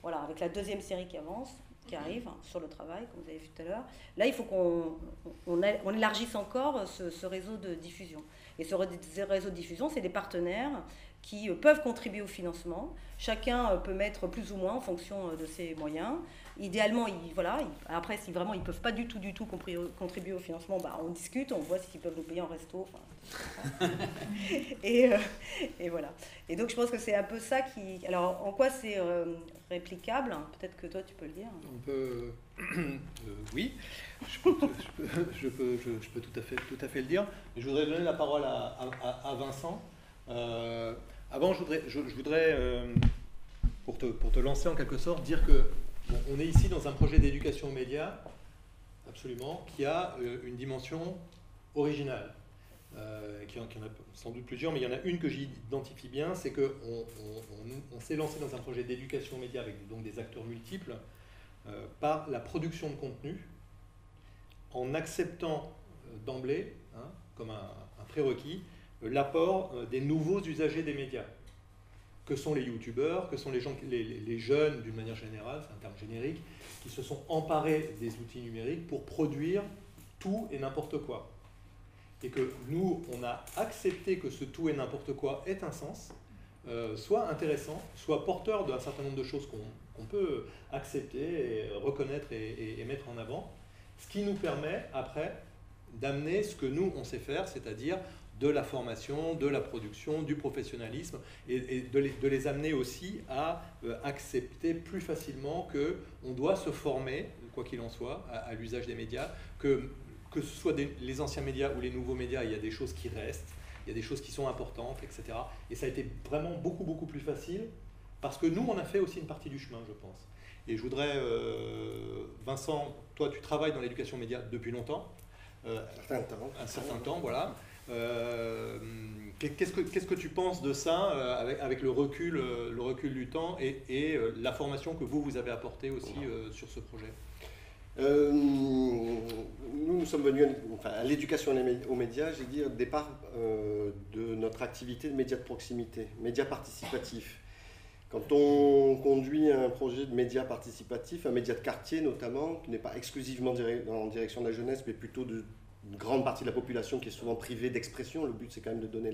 voilà, avec la deuxième série qui avance, qui arrive sur le travail, comme vous avez vu tout à l'heure, là il faut qu'on élargisse encore ce réseau de diffusion. Et ce réseau de diffusion, c'est des partenaires qui peuvent contribuer au financement. Chacun peut mettre plus ou moins en fonction de ses moyens. Idéalement, après, si vraiment ils ne peuvent pas du tout contribuer au financement, on discute, on voit s'ils peuvent nous payer en resto. Et voilà. Et donc, je pense que c'est un peu ça qui... Alors, en quoi c'est réplicable? Peut-être que toi, tu peux le dire. On peut... oui, je peux tout à fait le dire. Je voudrais donner la parole à Vincent. Avant, je voudrais pour te lancer en quelque sorte, dire que on est ici dans un projet d'éducation aux médias, absolument, qui a une dimension originale. Qui en a sans doute plusieurs, mais il y en a une que j'identifie bien, c'est qu'on s'est lancé dans un projet d'éducation aux médias avec donc des acteurs multiples par la production de contenu, en acceptant d'emblée, comme un prérequis, l'apport des nouveaux usagers des médias, que sont les youtubeurs, que sont les jeunes d'une manière générale, c'est un terme générique, qui se sont emparés des outils numériques pour produire tout et n'importe quoi. Et que nous, on a accepté que ce tout et n'importe quoi ait un sens, soit intéressant, soit porteur d'un certain nombre de choses qu'on peut accepter, et reconnaître et mettre en avant, ce qui nous permet après d'amener ce que nous, on sait faire, c'est-à-dire de la formation, de la production, du professionnalisme, et de les amener aussi à accepter plus facilement qu'on doit se former, quoi qu'il en soit, à l'usage des médias, que ce soit les anciens médias ou les nouveaux médias, il y a des choses qui restent, il y a des choses qui sont importantes, etc. Et ça a été vraiment beaucoup, beaucoup plus facile, parce que nous, on a fait aussi une partie du chemin, je pense. Et je voudrais, Vincent, toi, tu travailles dans l'éducation média depuis longtemps. Un certain temps, voilà. Qu'est-ce que tu penses de ça avec le recul du temps et la formation que vous avez apportée aussi sur ce projet? Nous sommes venus à l'éducation aux médias, j'ai dit au départ de notre activité de médias de proximité, médias participatifs. Quand on conduit un projet de médias participatifs, un média de quartier notamment, qui n'est pas exclusivement en direction de la jeunesse, mais plutôt d'une grande partie de la population qui est souvent privée d'expression, le but c'est quand même de donner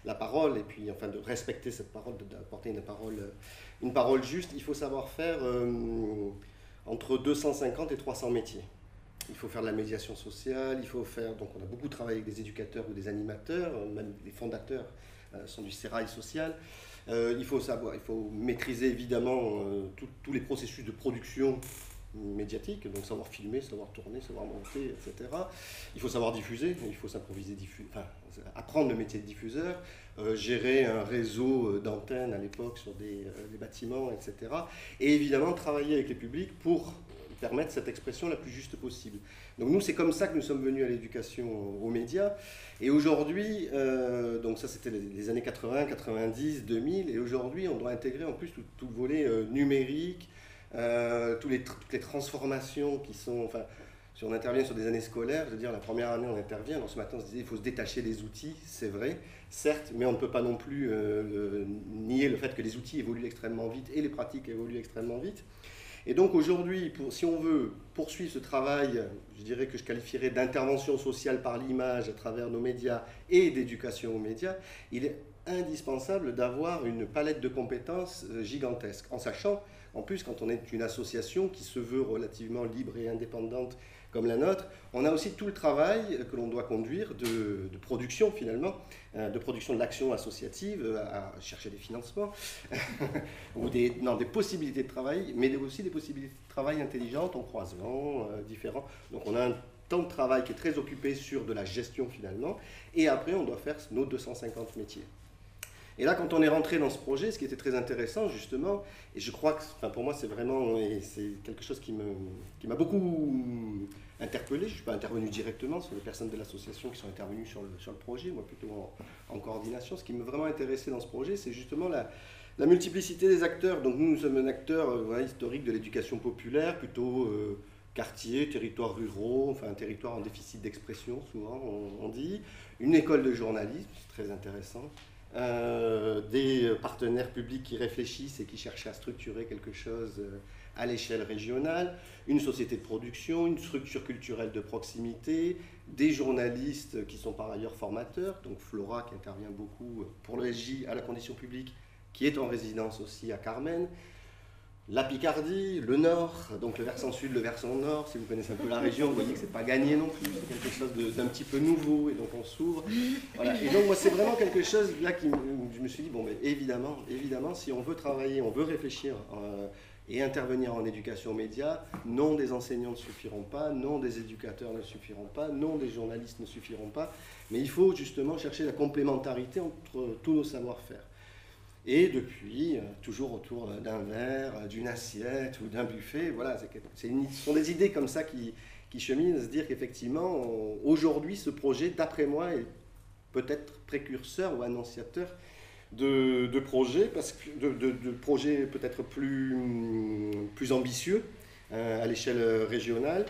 la parole et puis enfin de respecter cette parole, d'apporter une parole juste. Il faut savoir faire entre 250 et 300 métiers. Il faut faire de la médiation sociale, il faut faire, donc on a beaucoup travaillé avec des éducateurs ou des animateurs, même les fondateurs sont du sérail social. Il faut maîtriser évidemment tous les processus de production médiatique, donc savoir filmer, savoir tourner, savoir monter, etc. Il faut savoir diffuser, il faut s'improviser, apprendre le métier de diffuseur, gérer un réseau d'antennes à l'époque sur des bâtiments, etc. Et évidemment travailler avec les publics pour permettre cette expression la plus juste possible. Donc nous, c'est comme ça que nous sommes venus à l'éducation aux médias. Et aujourd'hui, donc ça c'était les années 80, 90, 2000, et aujourd'hui on doit intégrer en plus tout le volet numérique, toutes les transformations qui sont... Enfin, si on intervient sur des années scolaires, je veux dire, la première année on intervient, alors ce matin on se disait il faut se détacher des outils, c'est vrai, certes, mais on ne peut pas non plus nier le fait que les outils évoluent extrêmement vite et les pratiques évoluent extrêmement vite. Et donc aujourd'hui, si on veut poursuivre ce travail, je dirais que je qualifierais d'intervention sociale par l'image à travers nos médias et d'éducation aux médias, il est indispensable d'avoir une palette de compétences gigantesque, en sachant, en plus, quand on est une association qui se veut relativement libre et indépendante comme la nôtre, on a aussi tout le travail que l'on doit conduire de production finalement, de production de l'action associative, à chercher des financements, ou des possibilités de travail, mais aussi des possibilités de travail intelligentes en croisement, différents. Donc on a un temps de travail qui est très occupé sur de la gestion finalement, et après on doit faire nos 250 métiers. Et là, quand on est rentré dans ce projet, ce qui était très intéressant, justement, et je crois que, enfin, pour moi, c'est vraiment, c'est quelque chose qui m'a beaucoup interpellé. Je ne suis pas intervenu directement, sur les personnes de l'association qui sont intervenues sur le projet, moi plutôt en coordination. Ce qui m'a vraiment intéressé dans ce projet, c'est justement la multiplicité des acteurs. Donc nous sommes un acteur historique de l'éducation populaire, plutôt quartier, territoires ruraux, enfin un territoire en déficit d'expression, souvent on dit. Une école de journalisme, c'est très intéressant. des partenaires publics qui réfléchissent et qui cherchent à structurer quelque chose à l'échelle régionale, une société de production, une structure culturelle de proximité, des journalistes qui sont par ailleurs formateurs, donc Flora qui intervient beaucoup pour le SJ à la condition publique, qui est en résidence aussi à Carmen, la Picardie, le Nord, donc le versant sud, le versant nord, si vous connaissez un peu la région, vous voyez que c'est pas gagné non plus, c'est quelque chose d'un petit peu nouveau, et donc on s'ouvre. Voilà. Et donc moi c'est vraiment quelque chose là qui je me suis dit, bon mais évidemment, si on veut travailler, on veut réfléchir et intervenir en éducation aux médias, non des enseignants ne suffiront pas, non des éducateurs ne suffiront pas, non des journalistes ne suffiront pas, mais il faut justement chercher la complémentarité entre tous nos savoir-faire. Et depuis, toujours autour d'un verre, d'une assiette ou d'un buffet, voilà, ce sont des idées comme ça qui cheminent, à se dire qu'effectivement, aujourd'hui, ce projet, d'après moi, est peut-être précurseur ou annonciateur de projets, de projets peut-être plus ambitieux à l'échelle régionale.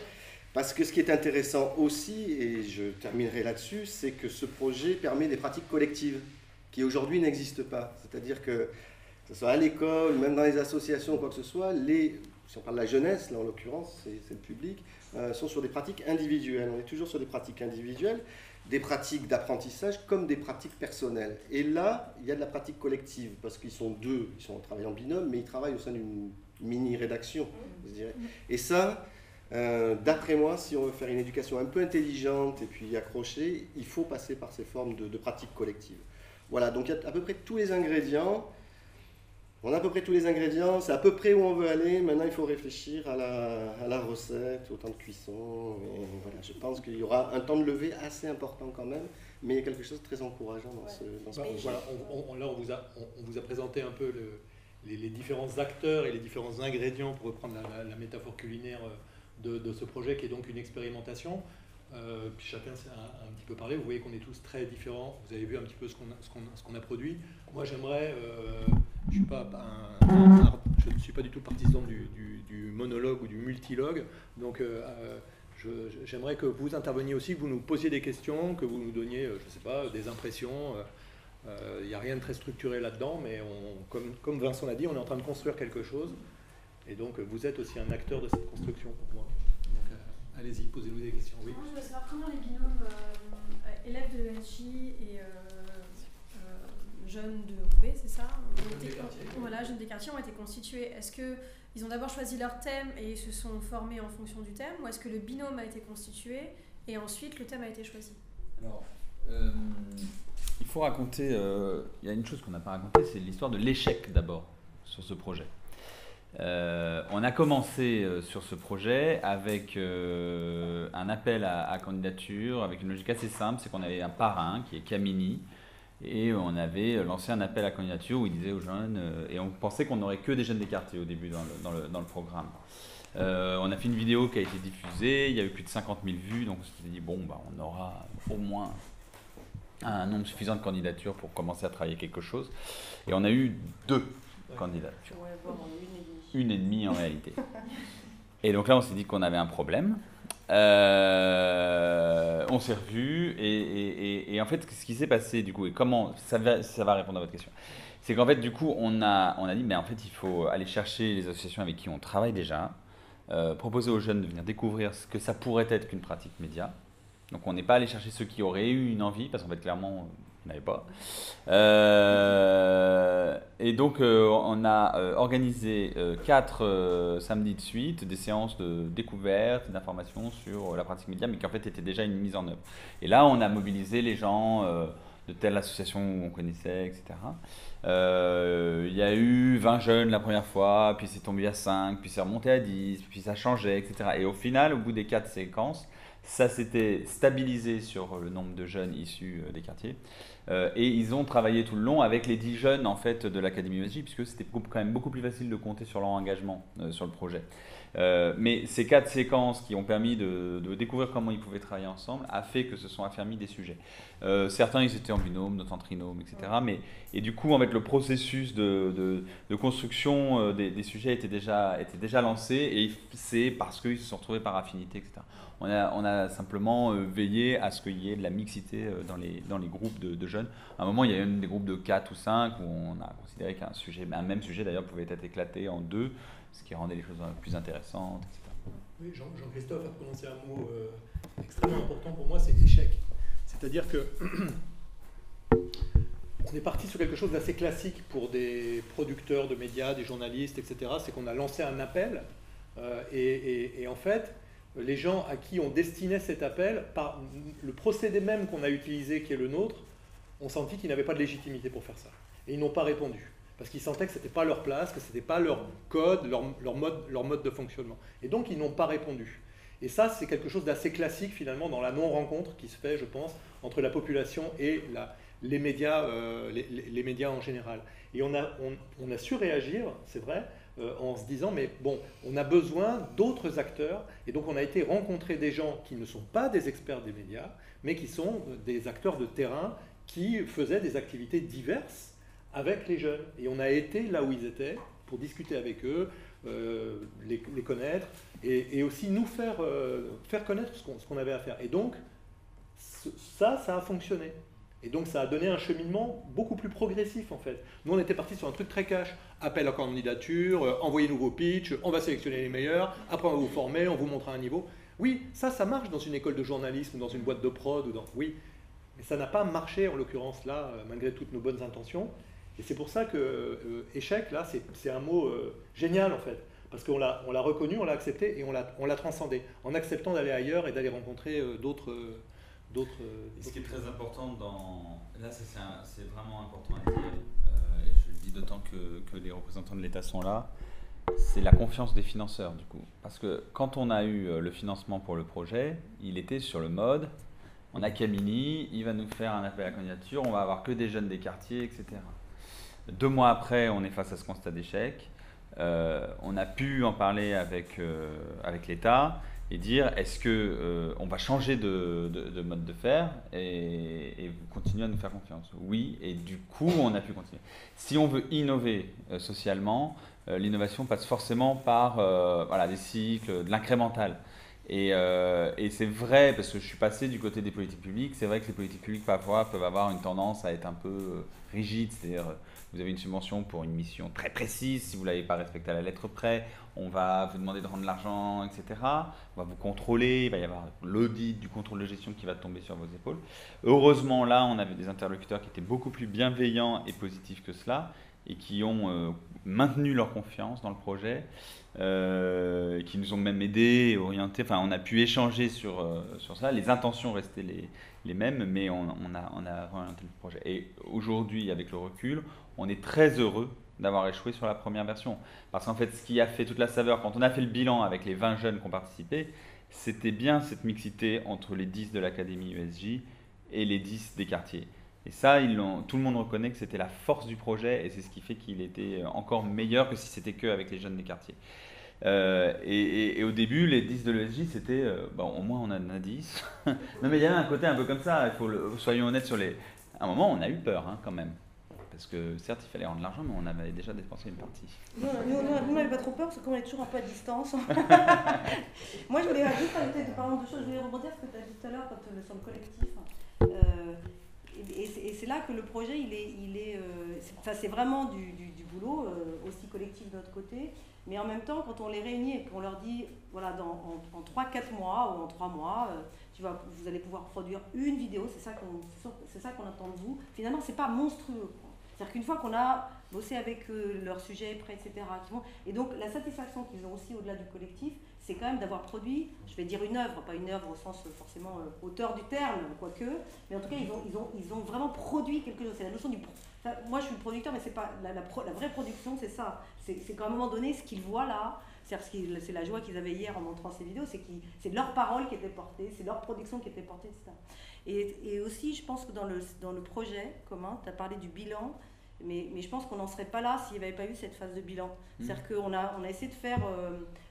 Parce que ce qui est intéressant aussi, et je terminerai là-dessus, c'est que ce projet permet des pratiques collectives qui aujourd'hui n'existent pas. C'est-à-dire que ce soit à l'école, même dans les associations, quoi que ce soit, si on parle de la jeunesse, là en l'occurrence, c'est le public, sont sur des pratiques individuelles. On est toujours sur des pratiques individuelles, des pratiques d'apprentissage comme des pratiques personnelles. Et là, il y a de la pratique collective, parce qu'ils sont deux, ils sont en travail en binôme, mais ils travaillent au sein d'une mini-rédaction, je dirais. Et ça, d'après moi, si on veut faire une éducation un peu intelligente et puis accrochée, il faut passer par ces formes de pratiques collectives. Voilà, donc il y a à peu près tous les ingrédients. On a à peu près tous les ingrédients, c'est à peu près où on veut aller. Maintenant, il faut réfléchir à la recette, au temps de cuisson. Et voilà, je pense qu'il y aura un temps de levée assez important quand même, mais il y a quelque chose de très encourageant dans ce projet. Voilà, là, on vous a présenté un peu les différents acteurs et les différents ingrédients, pour reprendre la métaphore culinaire de ce projet, qui est donc une expérimentation. Puis chacun s'est un petit peu parlé. Vous voyez qu'on est tous très différents. Vous avez vu un petit peu ce qu'on a produit. Moi, j'aimerais, je ne suis pas du tout partisan du monologue ou du multilogue. Donc, j'aimerais que vous interveniez aussi, que vous nous posiez des questions, que vous nous donniez, je ne sais pas, des impressions. Il n'y a rien de très structuré là-dedans, mais comme Vincent l'a dit, on est en train de construire quelque chose. Et donc, vous êtes aussi un acteur de cette construction pour moi. Allez-y, posez-nous des questions. Oui. Moi, je voulais savoir comment les binômes élèves de l'ESJ et jeunes de Roubaix, c'est ça, voilà, jeunes des quartiers ont été constitués. Est-ce qu'ils ont d'abord choisi leur thème et ils se sont formés en fonction du thème, ou est-ce que le binôme a été constitué et ensuite le thème a été choisi? Alors, il faut raconter, il y a une chose qu'on n'a pas racontée, c'est l'histoire de l'échec d'abord sur ce projet. On a commencé sur ce projet avec un appel à candidature, avec une logique assez simple, c'est qu'on avait un parrain qui est Camini, et on avait lancé un appel à candidature où il disait aux jeunes, et on pensait qu'on n'aurait que des jeunes des quartiers au début dans le programme. On a fait une vidéo qui a été diffusée, il y a eu plus de 50 000 vues, donc on s'est dit bon, on aura au moins un nombre suffisant de candidatures pour commencer à travailler quelque chose, et on a eu 2 candidatures. Une et demie en réalité. Et donc là, on s'est dit qu'on avait un problème. On s'est revus et en fait, ce qui s'est passé du coup, et comment ça va répondre à votre question, c'est qu'en fait, du coup, on a dit, mais en fait, il faut aller chercher les associations avec qui on travaille déjà, proposer aux jeunes de venir découvrir ce que ça pourrait être qu'une pratique média. Donc, on n'est pas allé chercher ceux qui auraient eu une envie, parce qu'en fait, clairement, on n'avait pas. Et donc, on a organisé 4 samedis de suite, des séances de découverte, d'information sur la pratique média, mais qui en fait étaient déjà une mise en œuvre. Et là, on a mobilisé les gens de telle association où on connaissait, etc. Il y a eu 20 jeunes la première fois, puis c'est tombé à 5, puis c'est remonté à 10, puis ça changeait, etc. Et au final, au bout des 4 séquences, ça s'était stabilisé sur le nombre de jeunes issus des quartiers. Et ils ont travaillé tout le long avec les 10 jeunes en fait, de l'Académie ESJ, puisque c'était quand même beaucoup plus facile de compter sur leur engagement sur le projet. Mais ces 4 séquences qui ont permis de découvrir comment ils pouvaient travailler ensemble a fait que se sont affermis des sujets. Certains ils étaient en binôme, d'autres en trinôme, etc. Et du coup en fait, le processus de construction des sujets était déjà lancé, et c'est parce qu'ils se sont retrouvés par affinité, etc. On a simplement veillé à ce qu'il y ait de la mixité dans les groupes de jeunes. jeunes. À un moment, il y a eu des groupes de 4 ou 5 où on a considéré qu'un même sujet d'ailleurs pouvait être éclaté en 2, ce qui rendait les choses plus intéressantes, etc. Oui, Jean-Christophe a prononcé un mot extrêmement important pour moi, c'est échec. C'est-à-dire que on est parti sur quelque chose d'assez classique pour des producteurs de médias, des journalistes, etc. C'est qu'on a lancé un appel et en fait, les gens à qui on destinait cet appel, par le procédé même qu'on a utilisé, qui est le nôtre, ont senti qu'ils n'avaient pas de légitimité pour faire ça. Et ils n'ont pas répondu. Parce qu'ils sentaient que ce n'était pas leur place, que ce n'était pas leur code, leur mode de fonctionnement. Et donc, ils n'ont pas répondu. Et ça, c'est quelque chose d'assez classique, finalement, dans la non-rencontre qui se fait, je pense, entre la population et les médias en général. Et on a su réagir, c'est vrai, en se disant, mais bon, on a besoin d'autres acteurs. Et donc, on a été rencontrer des gens qui ne sont pas des experts des médias, mais qui sont des acteurs de terrain qui faisaient des activités diverses avec les jeunes. Et on a été là où ils étaient pour discuter avec eux, les connaître et aussi nous faire connaître ce qu'on avait à faire. Et donc, ça a fonctionné. Et donc, ça a donné un cheminement beaucoup plus progressif, en fait. Nous, on était partis sur un truc très cash. Appel à candidature, envoyez-nous vos pitchs, on va sélectionner les meilleurs, après on va vous former, on vous montrera un niveau. Oui, ça marche dans une école de journalisme, dans une boîte de prod, oui. Mais ça n'a pas marché, en l'occurrence, là, malgré toutes nos bonnes intentions. Et c'est pour ça que échec, là, c'est un mot génial, en fait. Parce qu'on l'a reconnu, on l'a accepté et on l'a transcendé. En acceptant d'aller ailleurs et d'aller rencontrer d'autres... Ce qui est très important là, c'est vraiment important à dire, et je le dis d'autant que les représentants de l'État sont là, c'est la confiance des financeurs, du coup. Parce que quand on a eu le financement pour le projet, il était sur le mode, on a Camini, il va nous faire un appel à candidature, on va avoir que des jeunes des quartiers, etc. 2 mois après, on est face à ce constat d'échec. On a pu en parler avec l'État et dire est-ce qu'on va changer de mode de faire et vous continuez à nous faire confiance. Oui, et du coup, on a pu continuer. Si on veut innover socialement, l'innovation passe forcément par des cycles, de l'incrémental. Et c'est vrai, parce que je suis passé du côté des politiques publiques, c'est vrai que les politiques publiques parfois peuvent avoir une tendance à être un peu rigides, c'est-à-dire vous avez une subvention pour une mission très précise, si vous ne l'avez pas respectée à la lettre près, on va vous demander de rendre l'argent, etc. On va vous contrôler, il va y avoir l'audit du contrôle de gestion qui va tomber sur vos épaules. Heureusement, là, on avait des interlocuteurs qui étaient beaucoup plus bienveillants et positifs que cela, et qui ont maintenu leur confiance dans le projet, qui nous ont même aidés, orientés, enfin on a pu échanger sur ça, les intentions restaient les mêmes, mais on a orienté le projet. Et aujourd'hui, avec le recul, on est très heureux d'avoir échoué sur la première version, parce qu'en fait ce qui a fait toute la saveur, quand on a fait le bilan avec les 20 jeunes qui ont participé, c'était bien cette mixité entre les 10 de l'Académie USJ et les 10 des quartiers. Et ça, tout le monde reconnaît que c'était la force du projet et c'est ce qui fait qu'il était encore meilleur que si c'était qu'avec les jeunes des quartiers. Et au début, les 10 de l'ESJ, c'était au moins on en a 10. Non, mais il y avait un côté un peu comme ça, soyons honnêtes sur les. À un moment, on a eu peur quand même. Parce que certes, il fallait rendre l'argent, mais on avait déjà dépensé une partie. Nous, on n'avait pas trop peur parce qu'on est toujours un peu à distance. Moi, je voulais juste rajouter deux choses. Je voulais rebondir sur ce que tu as dit tout à l'heure sur le collectif. Et c'est là que le projet, c'est vraiment du boulot, aussi collectif de notre côté. Mais en même temps, quand on les réunit et qu'on leur dit, voilà, en 3-4 mois ou en 3 mois, vous allez pouvoir produire une vidéo, c'est ça qu'on attend de vous. Finalement, c'est pas monstrueux. C'est-à-dire qu'une fois qu'on a bossé avec leurs sujets prêts, etc., et donc la satisfaction qu'ils ont aussi au-delà du collectif, c'est quand même d'avoir produit, je vais dire une œuvre, pas une œuvre au sens forcément auteur du terme, quoique, mais en tout cas ils ont vraiment produit quelque chose. C'est la notion du... Enfin, moi je suis le producteur, mais c'est pas la vraie production, c'est ça. C'est qu'à un moment donné, ce qu'ils voient là, c'est la joie qu'ils avaient hier en montrant ces vidéos, c'est leur parole qui était portée, c'est leur production qui était portée, etc. Et aussi, je pense que dans le projet commun, tu as parlé du bilan, mais je pense qu'on n'en serait pas là s'il n'y avait pas eu cette phase de bilan. C'est-à-dire qu'on a essayé de faire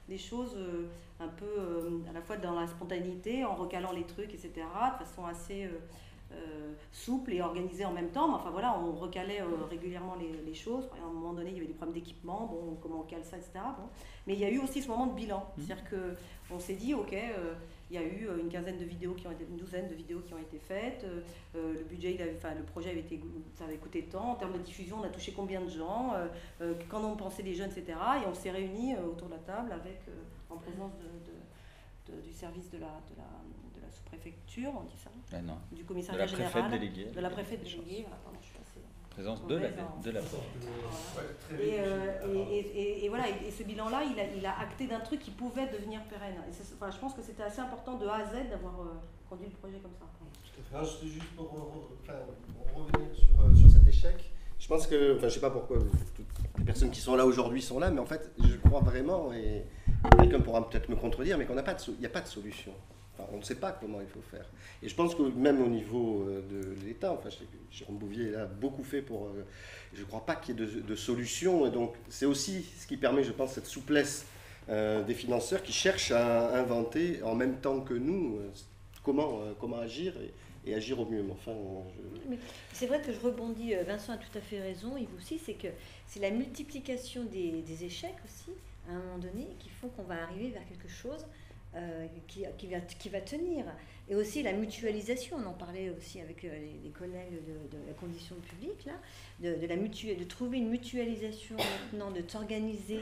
des choses un peu à la fois dans la spontanéité, en recalant les trucs, etc., de façon assez souple et organisé en même temps. Mais enfin voilà, on recalait régulièrement les choses. À un moment donné, il y avait des problèmes d'équipement, bon, comment on cale ça, etc. Bon. Mais il y a eu aussi ce moment de bilan. C'est-à-dire qu'on s'est dit, ok, il y a eu une douzaine de vidéos qui ont été faites. Le budget, le projet ça avait coûté tant. En termes de diffusion, on a touché combien de gens, quand on pensait des jeunes, etc. Et on s'est réunis autour de la table en présence du service de la sous-préfecture, on dit ça, du commissariat général, de la préfète déléguée. Voilà, pardon, je suis passée. Présence de la et voilà, et ce bilan-là, il a acté d'un truc qui pouvait devenir pérenne. Et je pense que c'était assez important de A à Z d'avoir conduit le projet comme ça. Alors, juste pour revenir sur cet échec, je pense que, je ne sais pas pourquoi toutes les personnes qui sont là aujourd'hui sont là, mais en fait, je crois vraiment, et quelqu'un pourra peut-être me contredire, mais qu'il n'y a pas de solution. On ne sait pas comment il faut faire. Et je pense que même au niveau de l'État, Jérôme Bouvier a beaucoup fait pour... je ne crois pas qu'il y ait de solution. Et donc, c'est aussi ce qui permet, je pense, cette souplesse des financeurs qui cherchent à inventer en même temps que nous comment agir et agir au mieux. Mais c'est vrai que je rebondis, Vincent a tout à fait raison, Yves aussi, c'est que c'est la multiplication des échecs aussi, à un moment donné, qui font qu'on va arriver vers quelque chose qui va tenir. Et aussi la mutualisation, on en parlait aussi avec les collègues de la condition publique, là, de trouver une mutualisation maintenant, de s'organiser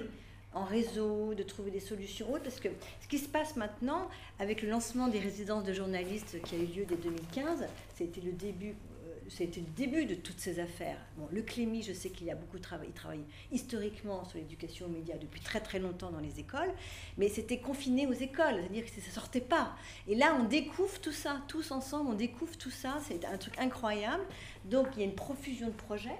en réseau, de trouver des solutions autres, parce que ce qui se passe maintenant, avec le lancement des résidences de journalistes qui a eu lieu dès 2015, c'était le début de toutes ces affaires. Bon, le Clémy, je sais qu'il a beaucoup travaillé, il travaille historiquement sur l'éducation aux médias depuis très très longtemps dans les écoles, mais c'était confiné aux écoles, c'est-à-dire que ça ne sortait pas. Et là, on découvre tout ça, tous ensemble, on découvre tout ça, c'est un truc incroyable. Donc, il y a une profusion de projets,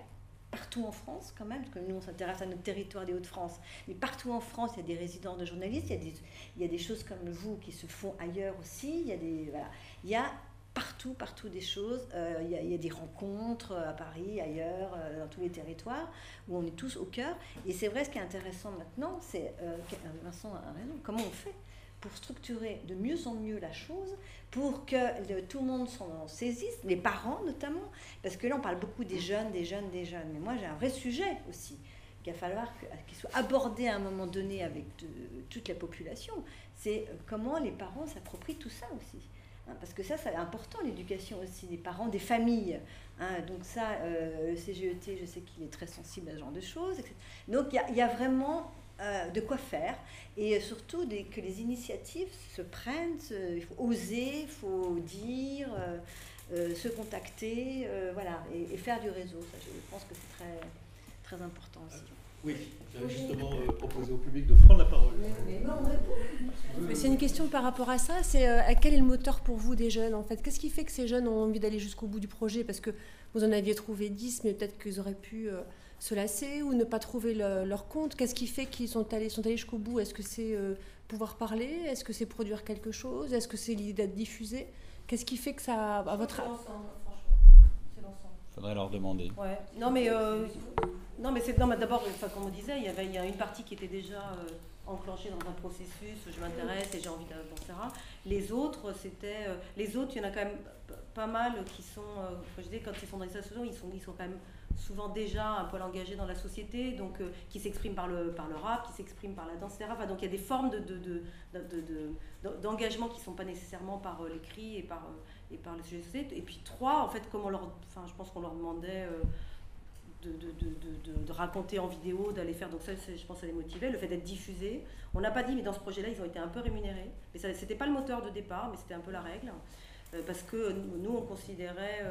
partout en France quand même, parce que nous on s'intéresse à notre territoire des Hauts-de-France, mais partout en France il y a des résidences de journalistes, il y a des choses comme vous qui se font ailleurs aussi, il y a partout des choses, il y a des rencontres à Paris, ailleurs, dans tous les territoires, où on est tous au cœur. Et c'est vrai, ce qui est intéressant maintenant, c'est, Vincent a raison, comment on fait pour structurer de mieux en mieux la chose, pour que tout le monde s'en saisisse, les parents notamment, parce que là on parle beaucoup des jeunes, mais moi j'ai un vrai sujet aussi, qu'il va falloir qu'il soit abordé à un moment donné avec toute la population, c'est comment les parents s'approprient tout ça aussi. Parce que ça c'est important, l'éducation aussi des parents, des familles. Donc ça, le CGET, je sais qu'il est très sensible à ce genre de choses, etc. Donc il y a vraiment de quoi faire, et surtout que les initiatives se prennent, il faut oser, il faut dire, se contacter, voilà, et faire du réseau. Ça, je pense que c'est très, très important aussi. Oui, j'avais justement proposé au public de prendre la parole. Mais c'est une question par rapport à ça, c'est quel est le moteur pour vous des jeunes en fait? Qu'est-ce qui fait que ces jeunes ont envie d'aller jusqu'au bout du projet? Parce que vous en aviez trouvé 10, mais peut-être qu'ils auraient pu se lasser ou ne pas trouver leur compte. Qu'est-ce qui fait qu'ils sont allés jusqu'au bout? Est-ce que c'est pouvoir parler? Est-ce que c'est produire quelque chose? Est-ce que c'est l'idée d'être diffusé? Qu'est-ce qui fait que ça, à votre avis? Faudrait leur demander. Ouais. Non mais d'abord, comme on disait, il y a une partie qui était déjà enclenchée dans un processus. Je m'intéresse et j'ai envie d'avancer. Les autres, il y en a quand même pas mal qui sont, je dis, quand ils sont dans les associations, ils sont quand même souvent déjà un peu engagés dans la société, donc qui s'expriment par le rap, qui s'expriment par la danse, etc. Enfin, donc il y a des formes d'engagement qui ne sont pas nécessairement par l'écrit et par le sujet de société. Et puis 3, en fait, je pense qu'on leur demandait de raconter en vidéo, d'aller faire, donc ça, je pense que ça les motivait, le fait d'être diffusé. On n'a pas dit, mais dans ce projet-là, ils ont été un peu rémunérés. Mais ça, c'était pas le moteur de départ, mais c'était un peu la règle. Parce que nous, on considérait,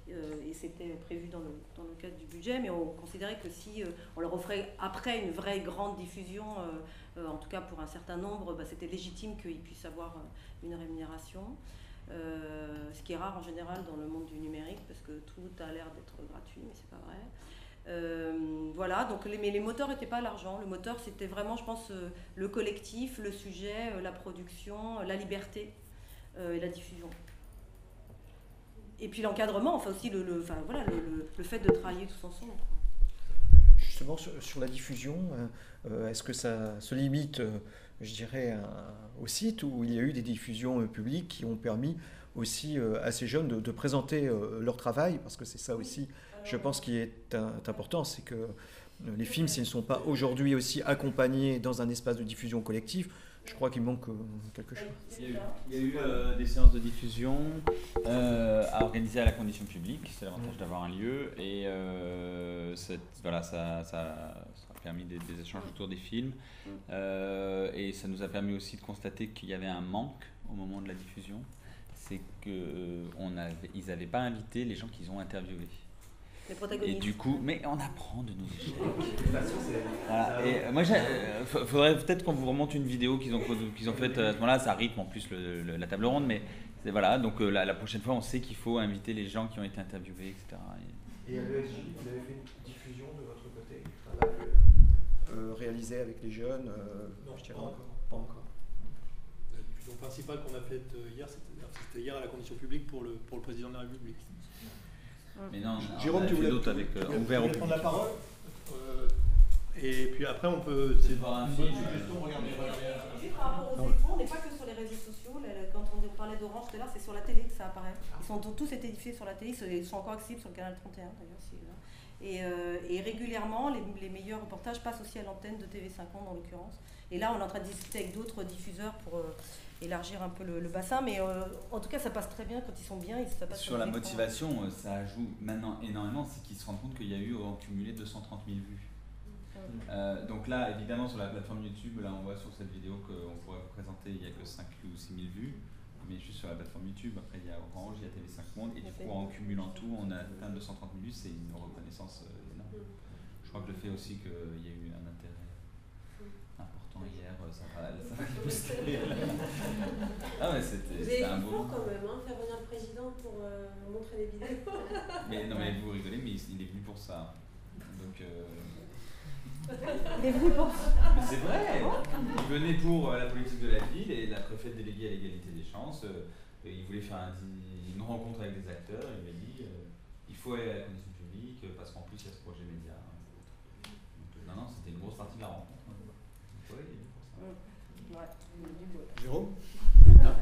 et c'était prévu dans le cadre du budget, mais on considérait que si on leur offrait après une vraie grande diffusion, en tout cas pour un certain nombre, c'était légitime qu'ils puissent avoir une rémunération. Ce qui est rare en général dans le monde du numérique, parce que tout a l'air d'être gratuit, mais c'est pas vrai. Voilà, donc mais les moteurs n'étaient pas l'argent. Le moteur, c'était vraiment, je pense, le collectif, le sujet, la production, la liberté et la diffusion. Et puis l'encadrement, enfin aussi le fait de travailler tous ensemble. Justement, sur la diffusion, est-ce que ça se limite, je dirais, au site où il y a eu des diffusions publiques qui ont permis aussi à ces jeunes de présenter leur travail, parce que c'est ça aussi, je pense, qui est important, c'est que les films, s'ils ne sont pas aujourd'hui aussi accompagnés dans un espace de diffusion collective, je crois qu'il manque quelque chose. Il y a eu des séances de diffusion à organiser à la condition publique, c'est l'avantage d'avoir un lieu, et ça a permis des échanges autour des films, et ça nous a permis aussi de constater qu'il y avait un manque au moment de la diffusion, c'est qu'ils n'avaient pas invité les gens qu'ils ont interviewés. Les protagonistes. Et du coup, mais on apprend de nos échecs. Voilà. Et moi, faudrait peut-être qu'on vous remonte une vidéo qu'ils ont faite à ce moment-là. Ça rythme en plus la table ronde, mais voilà. Donc la prochaine fois, on sait qu'il faut inviter les gens qui ont été interviewés, etc. Et à l'ESJ, vous avez fait une diffusion de votre côté, réalisé avec les jeunes Non, je dirais pas encore. La diffusion principale qu'on a faite hier, c'était hier à la condition publique pour le président de la République. Mais non, Jérôme, tu voulais prendre la parole et puis après on peut. C'est par rapport aux écrans, on n'est pas que sur les réseaux sociaux. Quand on parlait d'Orange tout à l'heure, c'est sur la télé que ça apparaît. Ils ont tous été diffusés sur la télé, ils sont encore accessibles sur le canal 31 d'ailleurs. Et régulièrement, les meilleurs reportages passent aussi à l'antenne de TV50 en l'occurrence. Et là, on est en train de discuter avec d'autres diffuseurs pour élargir un peu le bassin, mais en tout cas, ça passe très bien quand ils sont bien. Ça passe sur la motivation, ça joue maintenant énormément, c'est qu'ils se rendent compte qu'il y a eu en cumulé 230 000 vues. Donc là, évidemment, sur la plateforme YouTube, là, on voit sur cette vidéo qu'on pourrait vous présenter, il n'y a que 5 ou 6 000 vues, mais juste sur la plateforme YouTube. Après, il y a Orange, il y a TV5 Monde, et du coup, en cumulant tout, on a atteint 230 000 vues, c'est une reconnaissance énorme. Je crois que le fait aussi qu'il y a eu un intérêt important hier, ça va booster. Ah ouais, c'était un beau. Quand même, hein, faire venir le président pour montrer les vidéos. Mais non, mais vous rigolez, mais il est venu pour ça. Donc. Il est venu pour ça. Mais c'est vrai. Il venait pour la politique de la ville et la préfète déléguée à l'égalité des chances. Il voulait faire une rencontre avec des acteurs. Il m'a dit il faut aller à la condition publique parce qu'en plus il y a ce projet média. Donc, non, c'était une grosse partie de la rencontre. Jérôme ?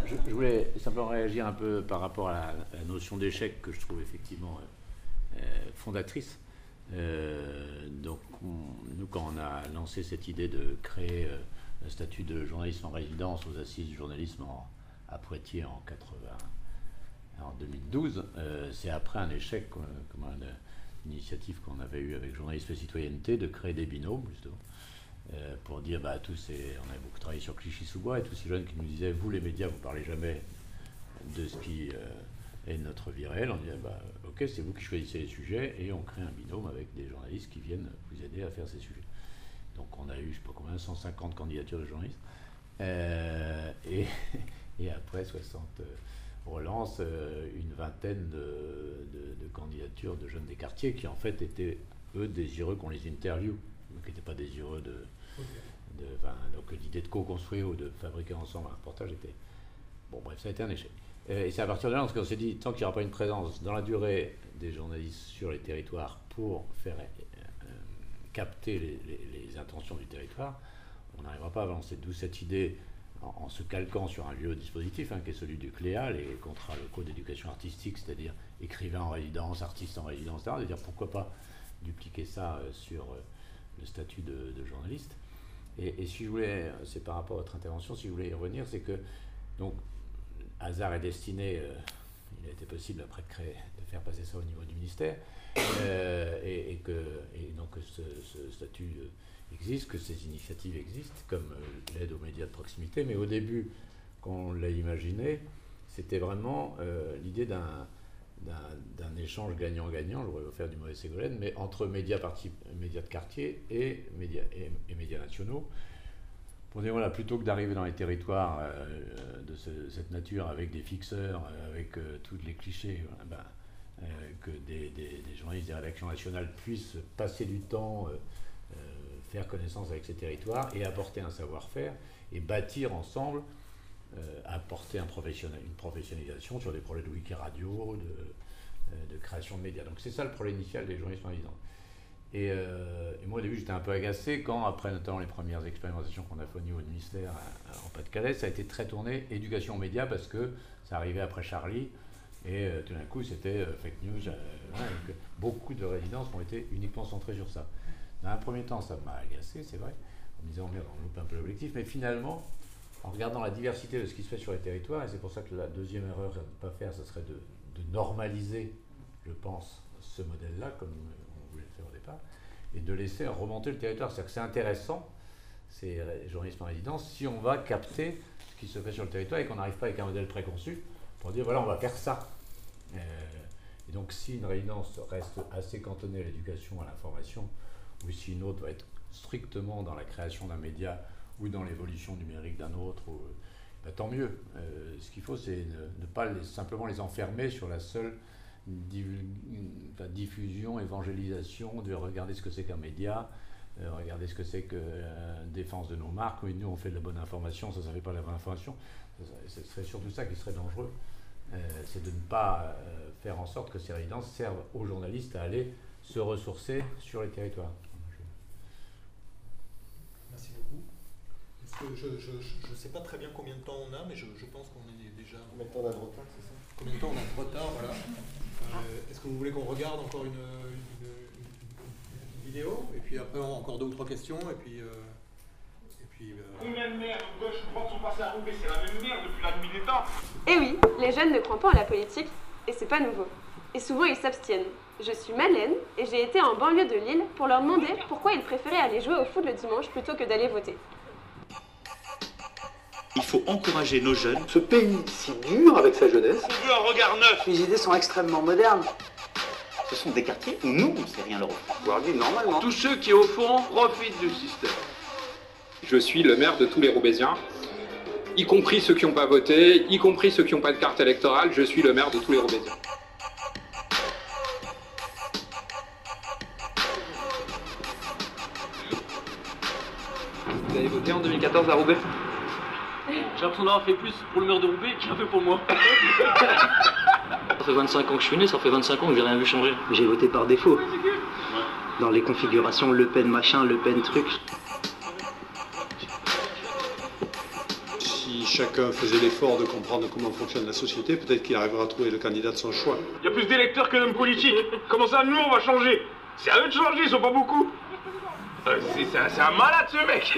Je voulais simplement réagir un peu par rapport à la notion d'échec que je trouve effectivement fondatrice. Donc nous, quand on a lancé cette idée de créer un statut de journaliste en résidence aux assises du journalisme à Poitiers en 2012, c'est après un échec comme une initiative qu'on avait eue avec Journalisme et Citoyenneté de créer des binômes justement. Pour dire on avait beaucoup travaillé sur Clichy-sous-Bois et tous ces jeunes qui nous disaient vous les médias vous parlez jamais de ce qui est notre vie réelle. On disait ok, c'est vous qui choisissez les sujets et on crée un binôme avec des journalistes qui viennent vous aider à faire ces sujets. Donc on a eu je sais pas combien 150 candidatures de journalistes et après 60 relances, une vingtaine de candidatures de jeunes des quartiers qui en fait étaient eux désireux qu'on les interviewe, mais qui n'étaient pas désireux donc l'idée de co-construire ou de fabriquer ensemble un reportage était... Bon bref, ça a été un échec. Et c'est à partir de là qu'on s'est dit, tant qu'il n'y aura pas une présence dans la durée des journalistes sur les territoires pour faire capter les intentions du territoire, on n'arrivera pas à avancer. D'où cette idée, en se calquant sur un vieux dispositif, qui est celui du CLEA, les contrats locaux d'éducation artistique, c'est-à-dire écrivain en résidence, artiste en résidence, etc. C'est-à-dire pourquoi pas dupliquer ça sur le statut de journaliste. Et si je voulais, c'est par rapport à votre intervention, si je voulais y revenir, c'est que, donc, hasard et destinée, il a été possible après de faire passer ça au niveau du ministère, et donc que ce statut existe, que ces initiatives existent, comme l'aide aux médias de proximité, mais au début, quand on l'a imaginé, c'était vraiment l'idée d'un échange gagnant-gagnant, je voudrais vous faire du mauvais Ségolène, mais entre médias de quartier et médias nationaux. Pour dire, voilà, plutôt que d'arriver dans les territoires de cette nature avec des fixeurs, avec tous les clichés, que des journalistes des rédactions nationales puissent passer du temps, faire connaissance avec ces territoires et apporter un savoir-faire et bâtir ensemble, apporter une professionnalisation sur des projets de wiki radio, de création de médias. Donc c'est ça le projet initial des journalistes en résidence. Et moi, au début, j'étais un peu agacé quand, après notamment les premières expérimentations qu'on a fait au niveau du ministère en Pas-de-Calais, ça a été très tourné éducation aux médias parce que ça arrivait après Charlie. Et tout d'un coup, c'était fake news. Beaucoup de résidences ont été uniquement centrées sur ça. Dans un premier temps, ça m'a agacé, c'est vrai. En me disant, merde, on loupe un peu l'objectif. Mais finalement, en regardant la diversité de ce qui se fait sur les territoires, et c'est pour ça que la deuxième erreur à ne pas faire, ce serait de normaliser, je pense, ce modèle-là, comme on voulait le faire au départ, et de laisser remonter le territoire. C'est-à-dire que c'est intéressant, c'est journalisme en résidence, si on va capter ce qui se fait sur le territoire et qu'on n'arrive pas avec un modèle préconçu pour dire, voilà, on va faire ça. Et donc, si une résidence reste assez cantonnée à l'éducation, à l'information, ou si une autre va être strictement dans la création d'un média ou dans l'évolution numérique d'un autre, bah, tant mieux. Ce qu'il faut, c'est ne pas simplement les enfermer sur la seule diffusion, évangélisation, de regarder ce que c'est qu'un média, regarder ce que c'est que défense de nos marques. Oui, nous, on fait de la bonne information, ça ne fait pas la vraie information. Ce serait surtout ça qui serait dangereux. C'est de ne pas faire en sorte que ces résidences servent aux journalistes à aller se ressourcer sur les territoires. Merci beaucoup. Je ne sais pas très bien combien de temps on a, mais je pense qu'on est déjà... Combien de temps on a de retard, c'est ça? Combien de temps on a de retard, voilà. Est-ce que vous voulez qu'on regarde encore une vidéo? Et puis après, encore 2 ou 3 questions, et puis... Combien de maires de gauche sont passés à Roubaix? C'est la même merde depuis la nuit des temps. Eh oui, les jeunes ne croient pas en la politique, et c'est pas nouveau. Et souvent, ils s'abstiennent. Je suis Madeleine, et j'ai été en banlieue de Lille pour leur demander pourquoi ils préféraient aller jouer au foot le dimanche plutôt que d'aller voter. Il faut encourager nos jeunes. Ce pays si dur avec sa jeunesse. On veut un regard neuf. Les idées sont extrêmement modernes. Ce sont des quartiers où nous, on ne sait rien leur offrir. Pouvoir vivre normalement. Tous ceux qui, au fond, profitent du système. Je suis le maire de tous les Roubaisiens, y compris ceux qui n'ont pas voté, y compris ceux qui n'ont pas de carte électorale. Je suis le maire de tous les Roubaisiens. Vous avez voté en 2014 à Roubaix? J'ai l'impression d'avoir fait plus pour le maire de Roubaix qu'il a fait pour moi. Ça fait 25 ans que je suis né, ça fait 25 ans que j'ai rien vu changer. J'ai voté par défaut. Dans les configurations Le Pen machin, Le Pen truc. Si chacun faisait l'effort de comprendre comment fonctionne la société, peut-être qu'il arrivera à trouver le candidat de son choix. Il y a plus d'électeurs que d'hommes politiques. Comment ça, nous, on va changer? C'est à eux de changer, ils sont pas beaucoup. C'est un malade, ce mec. C'est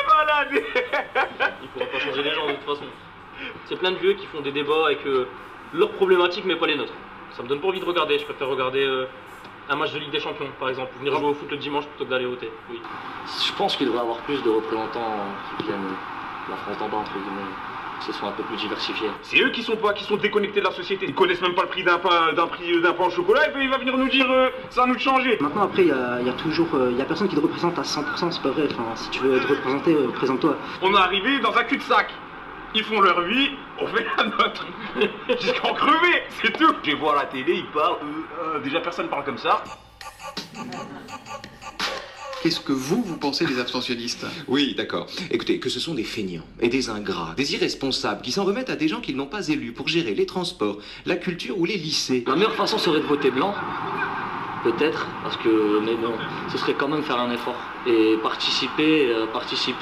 malade. Il faudra pas changer les gens de toute façon. C'est plein de vieux qui font des débats avec leurs problématiques mais pas les nôtres. Ça me donne pas envie de regarder. Je préfère regarder un match de Ligue des Champions par exemple. Venir jouer au foot le dimanche plutôt que d'aller voter. Oui. Je pense qu'il devrait y avoir plus de représentants qui viennent de la France d'en bas entre guillemets. Que ce soit un peu plus diversifié. C'est eux qui sont déconnectés de la société. Ils connaissent même pas le prix d'un pain au chocolat et puis il va venir nous dire ça va nous changer. Maintenant après il y a toujours il y a personne qui te représente à 100%, c'est pas vrai. Enfin, si tu veux être représenté, présente-toi. On est arrivé dans un cul-de-sac. Ils font leur vie, on fait la nôtre. Jusqu'à en crever, c'est tout. Je les vois à la télé, ils parlent. Déjà personne parle comme ça. Qu'est-ce que vous pensez des abstentionnistes? Oui, d'accord. Écoutez, que ce sont des feignants et des ingrats, des irresponsables qui s'en remettent à des gens qu'ils n'ont pas élus pour gérer les transports, la culture ou les lycées. La meilleure façon serait de voter blanc, peut-être, parce que, mais bon, ce serait quand même faire un effort et participer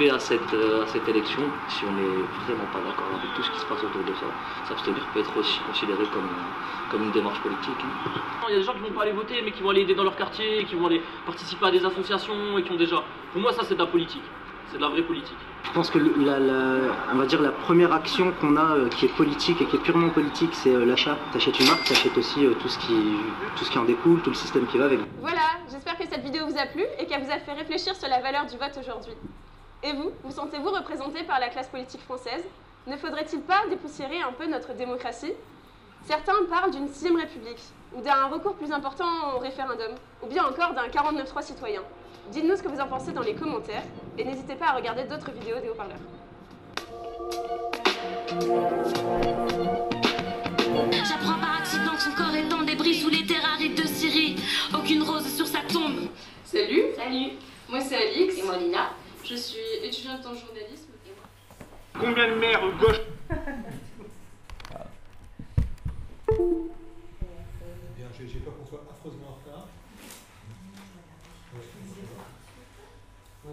à cette élection, si on n'est vraiment pas d'accord avec tout ce qui se passe autour de ça. S'abstenir peut être aussi considéré comme une démarche politique. Il y a des gens qui vont pas aller voter mais qui vont aller aider dans leur quartier, qui vont aller participer à des associations et qui ont déjà... Pour moi ça c'est de la politique, c'est de la vraie politique. Je pense que on va dire la première action qu'on a qui est politique et qui est purement politique, c'est l'achat. T'achètes une marque, t'achètes aussi tout ce qui en découle, tout le système qui va avec. Voilà, j'espère que cette vidéo vous a plu et qu'elle vous a fait réfléchir sur la valeur du vote aujourd'hui. Et vous sentez-vous représenté par la classe politique française? Ne faudrait-il pas dépoussiérer un peu notre démocratie? Certains parlent d'une 6ème République, ou d'un recours plus important au référendum, ou bien encore d'un 49.3 citoyen. Dites-nous ce que vous en pensez dans les commentaires, et n'hésitez pas à regarder d'autres vidéos des haut-parleurs. J'apprends par accident que son corps est en débris sous les terres arides de Syrie. Aucune rose sur sa tombe. Salut. Salut. Moi c'est Alix. Et moi Lina. Je suis étudiante en journalisme. Combien de maires gauche? Bien, j'ai peur qu'on soit affreusement en retard. C'est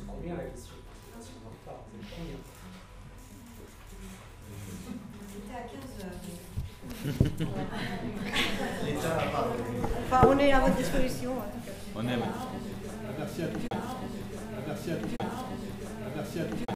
combien la question? Si on en parle, c'est combien? C'était à 15 heures. L'État a parlé. Enfin, on est à votre disposition. On est à votre Merci à tous. Merci à tous. Merci à tous.